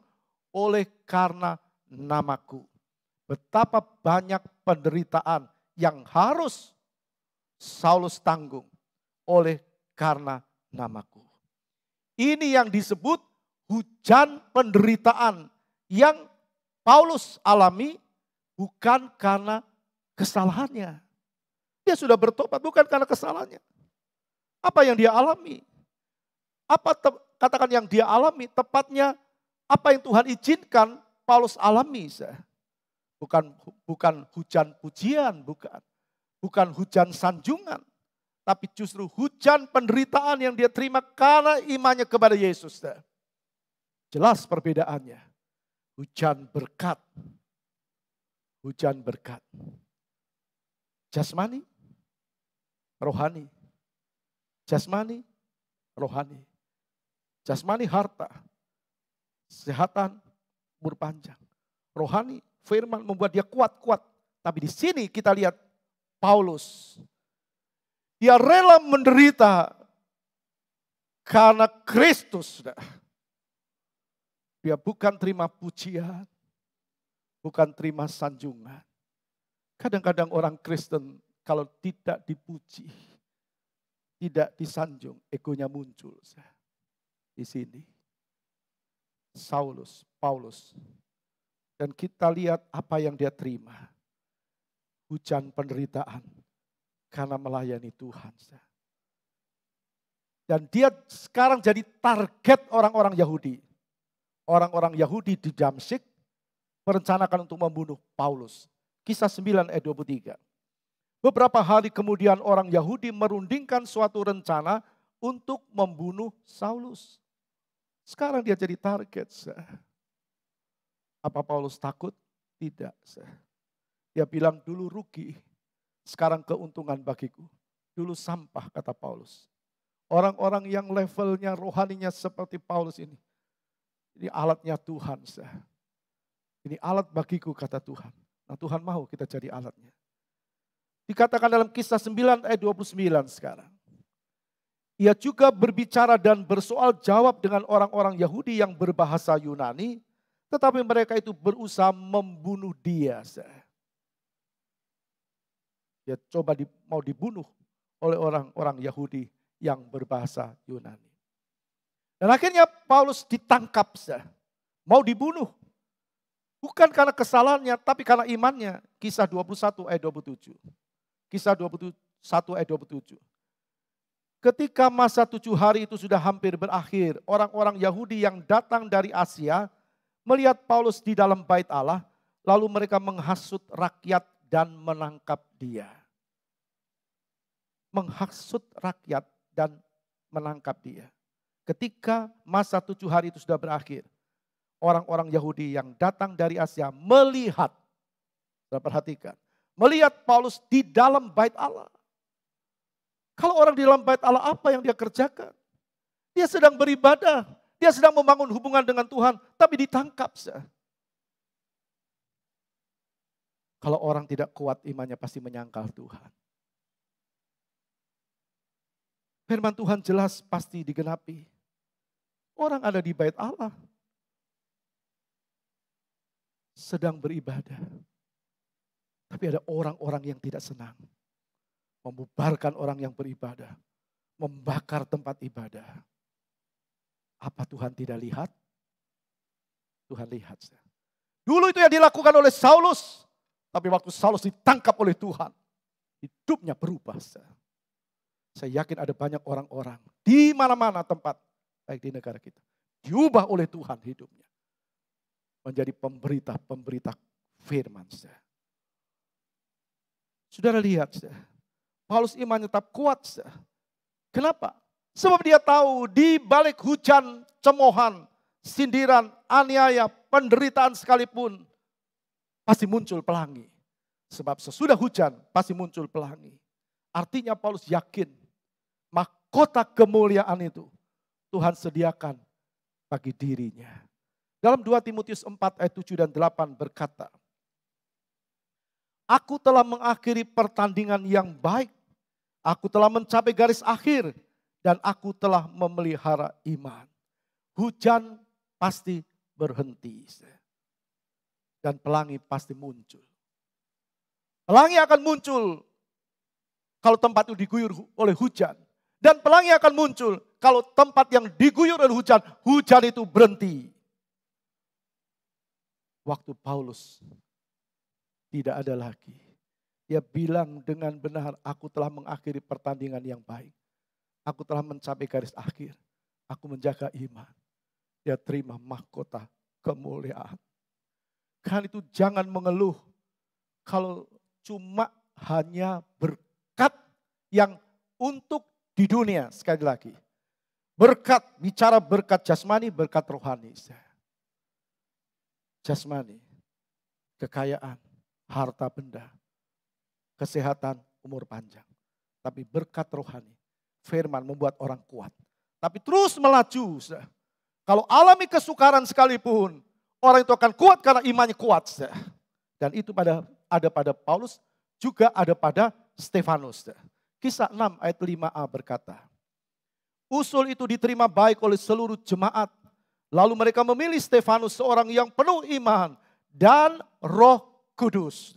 oleh karena namaku. Betapa banyak penderitaan yang harus Saulus tanggung oleh karena namaku. Ini yang disebut hujan penderitaan yang Paulus alami bukan karena kesalahannya. Dia sudah bertobat bukan karena kesalahannya. Apa yang dia alami? Katakan yang dia alami, tepatnya apa yang Tuhan izinkan Paulus alami. Bukan hujan pujian, bukan hujan sanjungan. Tapi justru hujan penderitaan yang dia terima karena imannya kepada Yesus. Jelas perbedaannya. Hujan berkat. Hujan berkat. Jasmani, rohani. Jasmani, rohani. Jasmani harta, kesehatan, umur panjang. Rohani, firman membuat dia kuat-kuat. Tapi di sini kita lihat Paulus. Dia rela menderita karena Kristus. Dia bukan terima pujian, bukan terima sanjungan. Kadang-kadang orang Kristen kalau tidak dipuji, tidak disanjung, egonya muncul. Di sini. Paulus. Dan kita lihat apa yang dia terima. hujan penderitaan karena melayani Tuhan. Dan dia sekarang jadi target orang-orang Yahudi. Orang-orang Yahudi di Damsyik merencanakan untuk membunuh Paulus. Kisah 9 ayat 23. Beberapa hari kemudian orang Yahudi merundingkan suatu rencana untuk membunuh Saulus. Sekarang dia jadi target. Apa Paulus takut? Tidak. Dia bilang dulu rugi, sekarang keuntungan bagiku. Dulu sampah, kata Paulus. Orang-orang yang levelnya rohaninya seperti Paulus ini alatnya Tuhan. Ini alat bagiku, kata Tuhan. Nah, Tuhan mau kita jadi alatnya. Dikatakan dalam Kisah 9 ayat 29 sekarang. Ia juga berbicara dan bersoal jawab dengan orang-orang Yahudi yang berbahasa Yunani, tetapi mereka itu berusaha membunuh dia. Dia coba mau dibunuh oleh orang-orang Yahudi yang berbahasa Yunani. Dan akhirnya Paulus ditangkap, mau dibunuh. Bukan karena kesalahannya, tapi karena imannya. Kisah 21 ayat 27. Kisah 21 ayat 27. Ketika masa 7 hari itu sudah hampir berakhir, orang-orang Yahudi yang datang dari Asia melihat Paulus di dalam bait Allah, lalu mereka menghasut rakyat dan menangkap dia. Menghasut rakyat dan menangkap dia. Ketika masa 7 hari itu sudah berakhir, orang-orang Yahudi yang datang dari Asia melihat, perhatikan, melihat Paulus di dalam bait Allah. Kalau orang di dalam bait Allah, apa yang dia kerjakan? Dia sedang beribadah, dia sedang membangun hubungan dengan Tuhan, tapi ditangkap. Kalau orang tidak kuat imannya pasti menyangkal Tuhan. Firman Tuhan jelas pasti digenapi. Orang ada di bait Allah, sedang beribadah. Tapi ada orang-orang yang tidak senang. Membubarkan orang yang beribadah. Membakar tempat ibadah. Apa Tuhan tidak lihat? Tuhan lihat. Dulu itu yang dilakukan oleh Saulus. Tapi waktu Saulus ditangkap oleh Tuhan, hidupnya berubah. Saya yakin ada banyak orang-orang di mana-mana tempat, baik di negara kita, diubah oleh Tuhan hidupnya. Menjadi pemberita firman. Saudara lihat, Paulus imannya tetap kuat. Kenapa? Sebab dia tahu di balik hujan, cemoohan, sindiran, aniaya, penderitaan sekalipun, pasti muncul pelangi. Sebab sesudah hujan pasti muncul pelangi. Artinya Paulus yakin mahkota kemuliaan itu Tuhan sediakan bagi dirinya. Dalam 2 Timotius 4 ayat 7 dan 8 berkata, aku telah mengakhiri pertandingan yang baik. Aku telah mencapai garis akhir. Dan aku telah memelihara iman. Hujan pasti berhenti. Dan pelangi pasti muncul. Pelangi akan muncul kalau tempat itu diguyur oleh hujan. Dan pelangi akan muncul kalau tempat yang diguyur oleh hujan, hujan itu berhenti. Waktu Paulus tidak ada lagi. Dia bilang dengan benar, aku telah mengakhiri pertandingan yang baik. Aku telah mencapai garis akhir. Aku menjaga iman. Dia terima mahkota kemuliaan. Kan itu jangan mengeluh. Kalau cuma hanya berkat yang untuk di dunia. Sekali lagi. Berkat, bicara berkat jasmani, berkat rohani. Jasmani, kekayaan, harta benda, kesehatan, umur panjang. Tapi berkat rohani, firman membuat orang kuat. Tapi terus melaju. Kalau alami kesukaran sekalipun, orang itu akan kuat karena imannya kuat. Dan itu ada pada Paulus, juga ada pada Stefanus. Kisah 6 ayat 5a berkata, usul itu diterima baik oleh seluruh jemaat. Lalu mereka memilih Stefanus seorang yang penuh iman dan Roh Kudus.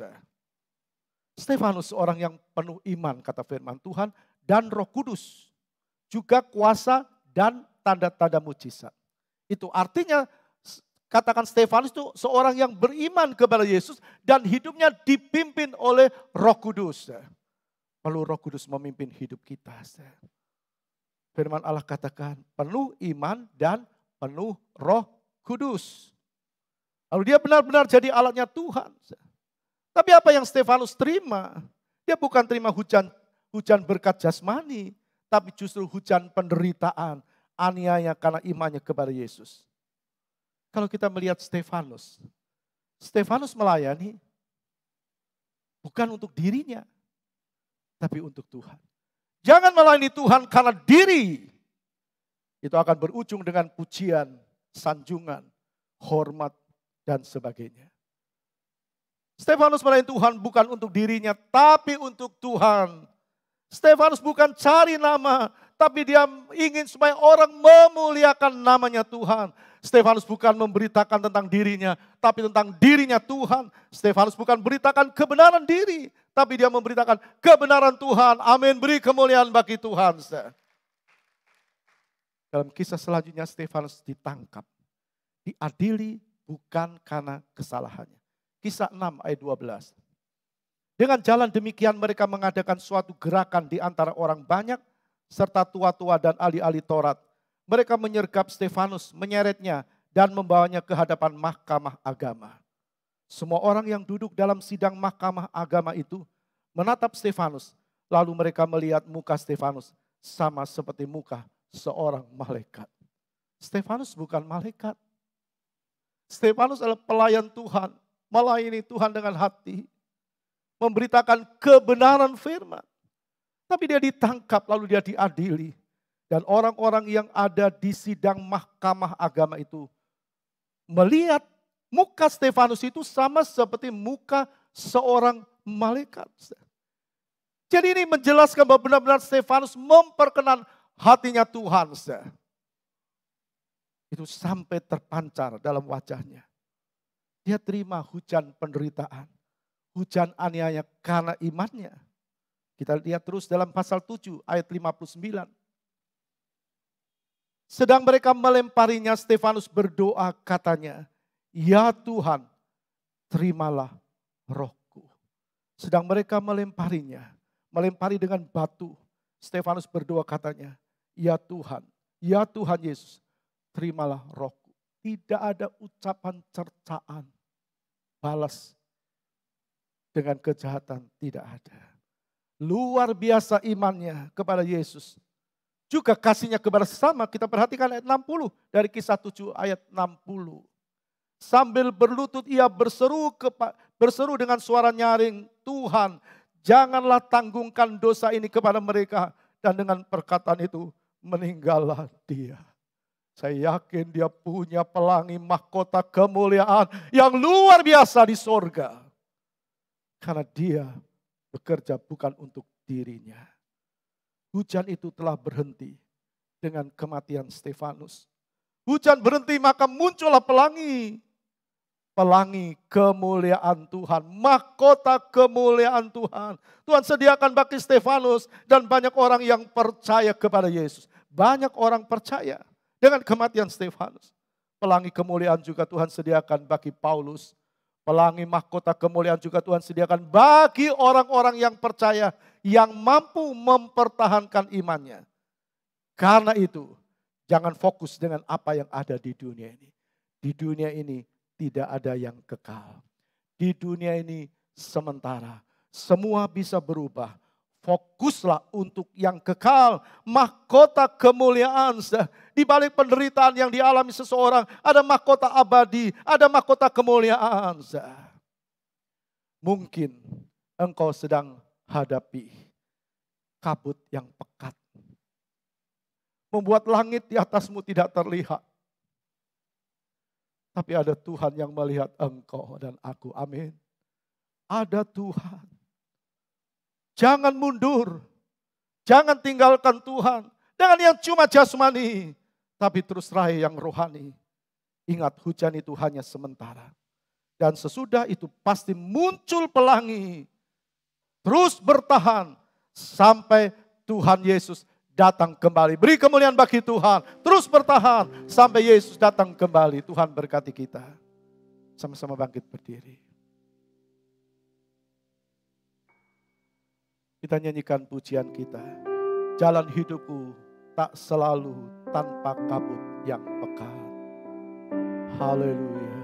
Stefanus seorang yang penuh iman, kata firman Tuhan, dan Roh Kudus. Juga kuasa dan tanda-tanda mujizat. Itu artinya katakan Stefanus itu seorang yang beriman kepada Yesus dan hidupnya dipimpin oleh Roh Kudus. Perlu Roh Kudus memimpin hidup kita. Firman Allah katakan penuh iman dan penuh Roh Kudus. Lalu dia benar-benar jadi alatnya Tuhan. Tapi apa yang Stefanus terima? Dia bukan terima hujan berkat jasmani, tapi justru hujan penderitaan, aniaya karena imannya kepada Yesus. Kalau kita melihat Stefanus melayani bukan untuk dirinya, tapi untuk Tuhan. Jangan melayani Tuhan karena diri. Itu akan berujung dengan pujian, sanjungan, hormat, dan sebagainya. Stefanus melayani Tuhan bukan untuk dirinya, tapi untuk Tuhan. Stefanus bukan cari nama, tapi dia ingin supaya orang memuliakan namanya Tuhan. Stefanus bukan memberitakan tentang dirinya, tapi tentang dirinya Tuhan. Stefanus bukan beritakan kebenaran diri, tapi dia memberitakan kebenaran Tuhan. Amin, beri kemuliaan bagi Tuhan. Dalam kisah selanjutnya Stefanus ditangkap, diadili bukan karena kesalahannya. Kisah 6 ayat 12. Dengan jalan demikian mereka mengadakan suatu gerakan di antara orang banyak serta tua-tua dan ahli-ahli Taurat. Mereka menyergap Stefanus, menyeretnya dan membawanya ke hadapan mahkamah agama. Semua orang yang duduk dalam sidang mahkamah agama itu menatap Stefanus. Lalu mereka melihat muka Stefanus sama seperti muka seorang malaikat. Stefanus bukan malaikat. Stefanus adalah pelayan Tuhan. Melayani Tuhan dengan hati. Memberitakan kebenaran firman. Tapi dia ditangkap lalu dia diadili. Dan orang-orang yang ada di sidang mahkamah agama itu melihat muka Stefanus itu sama seperti muka seorang malaikat. Jadi ini menjelaskan bahwa benar-benar Stefanus memperkenan hatinya Tuhan. Itu sampai terpancar dalam wajahnya. Dia terima hujan penderitaan, hujan aniaya karena imannya. Kita lihat terus dalam pasal 7 ayat 59. Sedang mereka melemparinya, Stefanus berdoa katanya, ya Tuhan, terimalah rohku. Sedang mereka melemparinya, melempari dengan batu. Stefanus berdoa katanya, ya Tuhan Yesus, terimalah rohku. Tidak ada ucapan cercaan, balas dengan kejahatan, tidak ada. Luar biasa imannya kepada Yesus. Juga kasihnya kepada sesama. Kita perhatikan ayat 60 dari kisah 7 ayat 60. Sambil berlutut ia berseru dengan suara nyaring, Tuhan janganlah tanggungkan dosa ini kepada mereka. Dan dengan perkataan itu meninggallah dia. Saya yakin dia punya pelangi mahkota kemuliaan yang luar biasa di sorga. Karena dia bekerja bukan untuk dirinya. Hujan itu telah berhenti dengan kematian Stefanus. Hujan berhenti maka muncullah pelangi. Pelangi kemuliaan Tuhan, mahkota kemuliaan Tuhan. Tuhan sediakan bagi Stefanus dan banyak orang yang percaya kepada Yesus. Banyak orang percaya dengan kematian Stefanus. Pelangi kemuliaan juga Tuhan sediakan bagi Paulus. Pelangi mahkota kemuliaan juga Tuhan sediakan bagi orang-orang yang percaya, yang mampu mempertahankan imannya. Karena itu, jangan fokus dengan apa yang ada di dunia ini. Di dunia ini tidak ada yang kekal. Di dunia ini sementara. Semua bisa berubah. Fokuslah untuk yang kekal. Mahkota kemuliaan. Di balik penderitaan yang dialami seseorang, ada mahkota abadi, ada mahkota kemuliaan. Mungkin engkau sedang hadapi kabut yang pekat. Membuat langit di atasmu tidak terlihat. Tapi ada Tuhan yang melihat engkau dan aku. Amin. Ada Tuhan. Jangan mundur. Jangan tinggalkan Tuhan. Dengan yang cuma jasmani. Tapi terus raih yang rohani. Ingat hujan itu hanya sementara. Dan sesudah itu pasti muncul pelangi. Terus bertahan. Sampai Tuhan Yesus datang kembali. Beri kemuliaan bagi Tuhan. Terus bertahan sampai Yesus datang kembali. Tuhan berkati kita. Sama-sama bangkit berdiri. Kita nyanyikan pujian kita. Jalan hidupku tak selalu tanpa kabut yang pekat. Haleluya.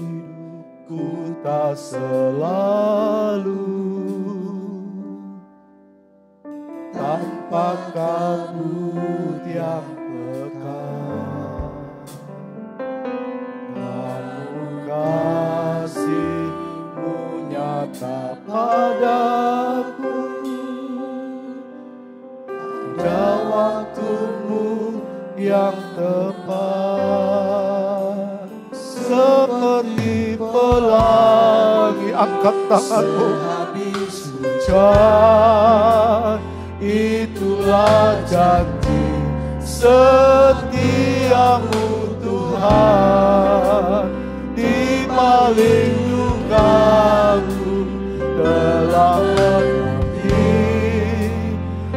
Hidupku tak selalu tanpa kabut yang pekat, namun kasih-Mu nyata padaku. Pada waktu-Mu yang tepat, seperti pelangi. Angkat tanganmu. Hujan, itulah janji setiamu Tuhan. Di balik dukaku telah menanti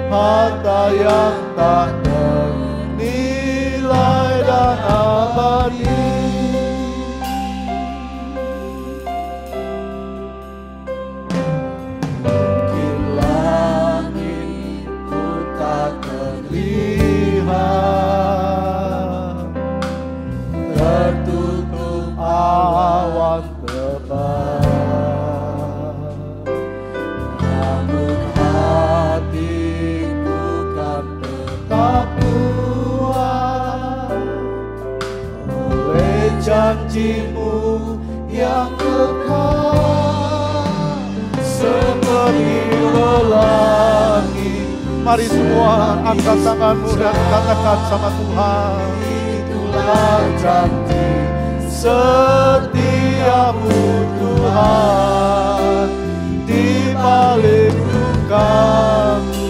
harta yang tak ternilai dan abadi. Janji-Mu yang kekal seperti pelangi. Mari semua angkat tanganmu dan katakan sama Tuhan. Itulah janji setiamu Tuhan. Di balik dukaku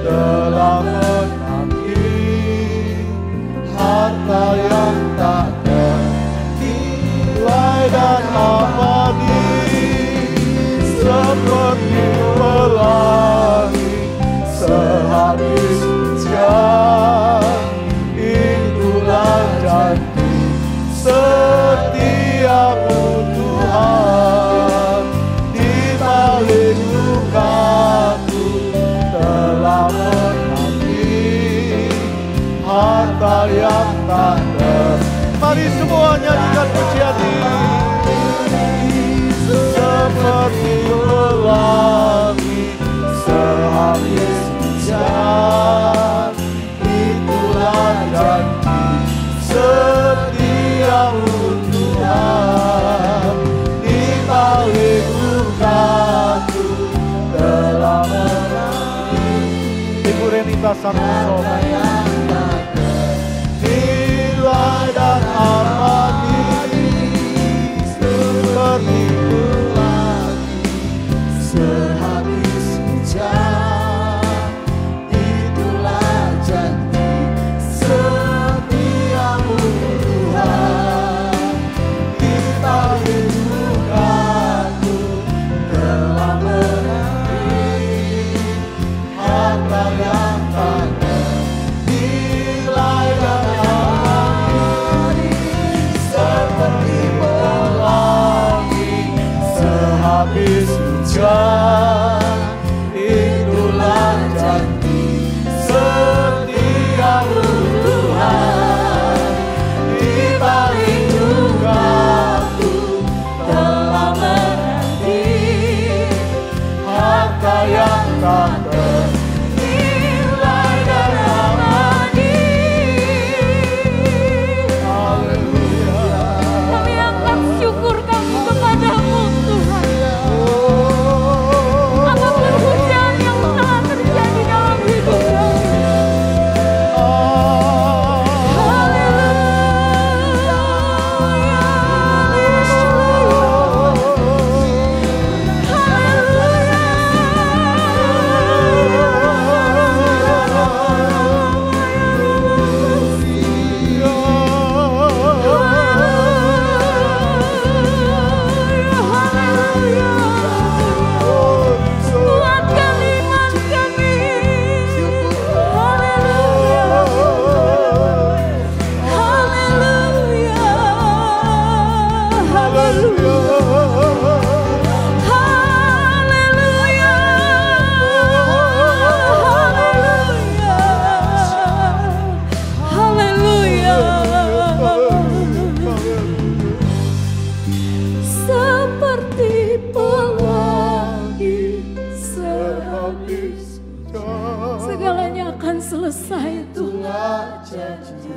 telah menanti harta yang tak dan abadi, seperti pelangi sehabis hujan. Itulah janji setiamu Tuhan. Di balik dukaku telah menanti harta yang tak ternilai. Mari semua nyanyikan pujian ini. Seperti pelangi sehabis hujan, itulah janji setiamu Tuhan. Di balik dukaku telah menanti. Ibu Renita Santoso dan abadi, seperti pelangi sehabis hujan. Itulah selesai Tuhan.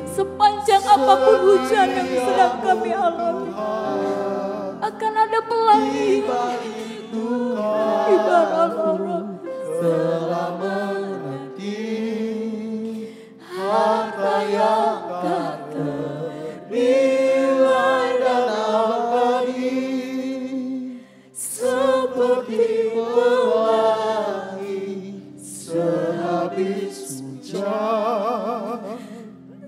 Sepanjang apapun hujan yang sedang kami alami, akan ada pelangi. Ibarat orang telah menanti harta yang tak ternilai dan abadi, seperti pelangi sehabis hujan.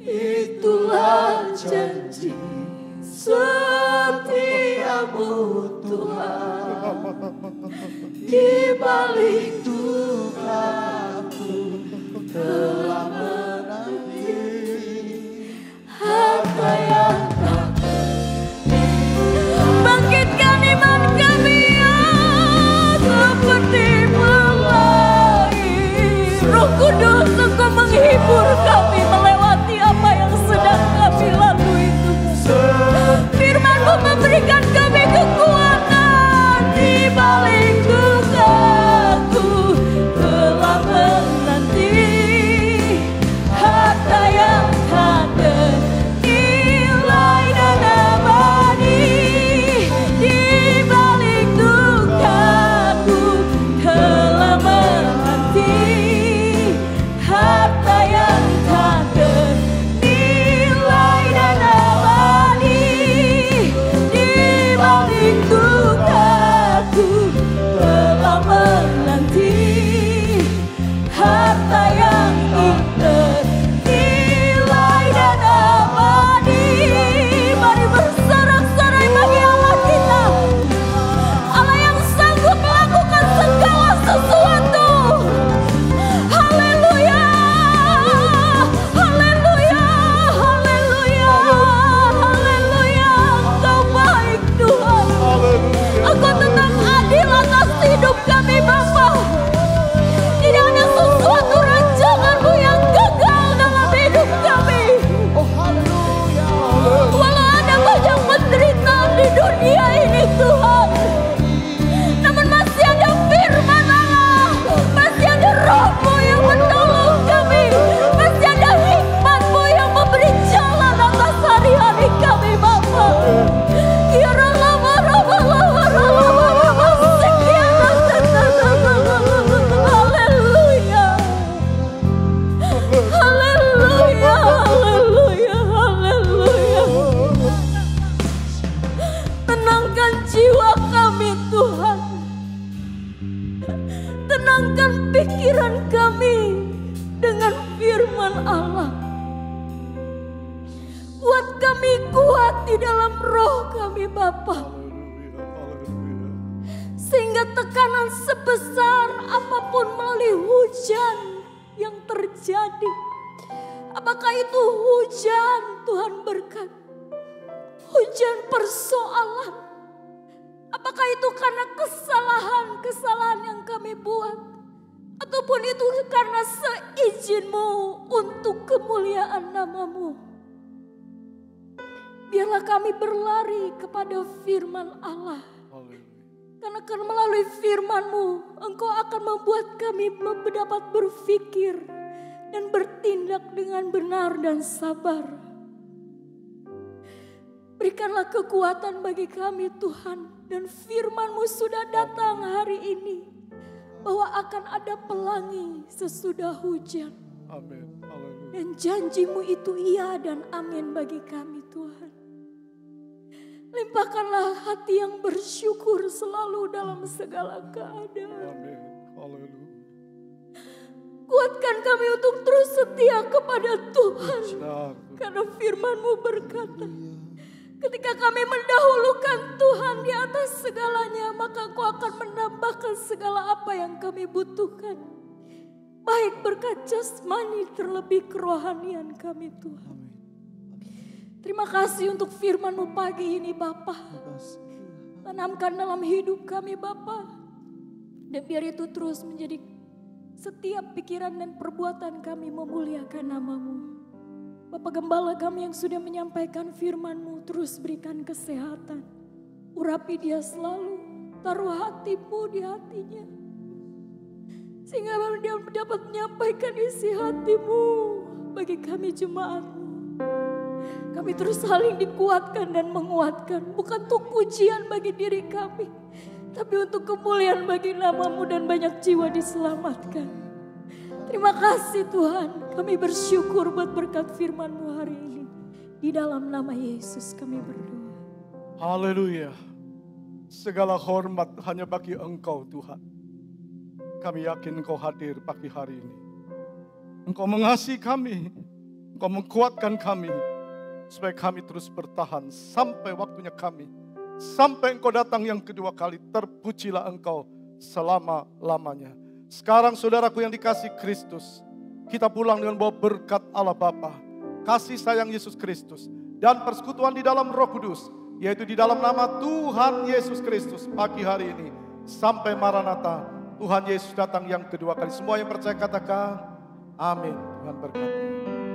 Itulah janji setiamu Tuhan, di balik dukaku telah menanti harta yang tak ternilai. bangkitkan iman kami ya, seperti pelangi. Roh Kudus, Engkau menghibur kami melewati apa yang sedang kami lalui Tuhan. Firman-Mu memberikan kami kekuatan di balik dukaku telah menanti harta yang tak ternilai dan abadi. Di balik dukaku telah menanti harta yang tak ternilai dan abadi. Di balik dukaku telah menanti harta yang ternilai dan abadi. Mari bersorak-sorai bagi Allah kita, Allah yang sanggup melakukan segala sesuatu. Haleluya, haleluya, haleluya, haleluya. Engkau baik Tuhan, Engkau tetap adil atas hidup kami Bapa. Tidak ada sesuatu rancangan-Mu yang gagal dalam hidup kami. Oh haleluya. Walau ada banyak penderitaan di dunia ini Tuhan, namun masih ada firman Allah, masih ada Roh-Mu yang menolong kami, masih ada hikmat-Mu yang memberi jalan atas hari-hari kami Bapa. Ya Rama, Rama, Rama, Rama, Rama, sekian haleluya, haleluya, haleluya, haleluya. Tenangkan jiwa kami Tuhan, tenangkan pikiran kami dengan firman Allah. Buat kami kuat di dalam roh kami Bapa, sehingga tekanan sebesar apapun melalui hujan yang terjadi, apakah itu hujan Tuhan berkat, hujan persoalan, apakah itu karena kesalahan-kesalahan yang kami buat, ataupun itu karena seizin-Mu untuk kemuliaan nama-Mu. Biarlah kami berlari kepada firman Allah. Karena melalui firman-Mu, Engkau akan membuat kami dapat berpikir dan bertindak dengan benar dan sabar. Berikanlah kekuatan bagi kami Tuhan, dan firman-Mu sudah datang hari ini, bahwa akan ada pelangi sesudah hujan. Amin. Haleluya. Dan janji-Mu itu iya dan amin bagi kami Tuhan. Limpahkanlah hati yang bersyukur selalu dalam segala keadaan. Amin. Haleluya. Kuatkan kami untuk terus setia kepada Tuhan. Benar. Karena firman-Mu berkata, ketika kami mendahulukan Tuhan di atas segalanya, maka Kau akan menambahkan segala apa yang kami butuhkan. Baik berkat jasmani terlebih kerohanian kami Tuhan. Terima kasih untuk firman-Mu pagi ini Bapa. Tanamkan dalam hidup kami Bapa. Dan biar itu terus menjadi setiap pikiran dan perbuatan kami memuliakan nama-Mu. Bapa Gembala kami yang sudah menyampaikan firman-Mu, terus berikan kesehatan. Urapi dia selalu, taruh hati-Mu di hatinya. Sehingga dia dapat menyampaikan isi hati-Mu bagi kami jemaat-Mu. Kami terus saling dikuatkan dan menguatkan. Bukan untuk pujian bagi diri kami, tapi untuk kemuliaan bagi nama-Mu dan banyak jiwa diselamatkan. Terima kasih Tuhan. Kami bersyukur buat berkat firman-Mu hari ini. Di dalam nama Yesus kami berdoa. Haleluya. Segala hormat hanya bagi Engkau Tuhan. Kami yakin Engkau hadir pagi hari ini. Engkau mengasihi kami. Engkau menguatkan kami. Supaya kami terus bertahan sampai waktunya kami. Sampai Engkau datang yang kedua kali. Terpujilah Engkau selama-lamanya. Sekarang saudaraku yang dikasihi Kristus. Kita pulang dengan bawa berkat Allah Bapa, kasih sayang Yesus Kristus, dan persekutuan di dalam Roh Kudus. Yaitu di dalam nama Tuhan Yesus Kristus pagi hari ini. Sampai Maranatha, Tuhan Yesus datang yang kedua kali. Semua yang percaya katakan amin. Tuhan berkati.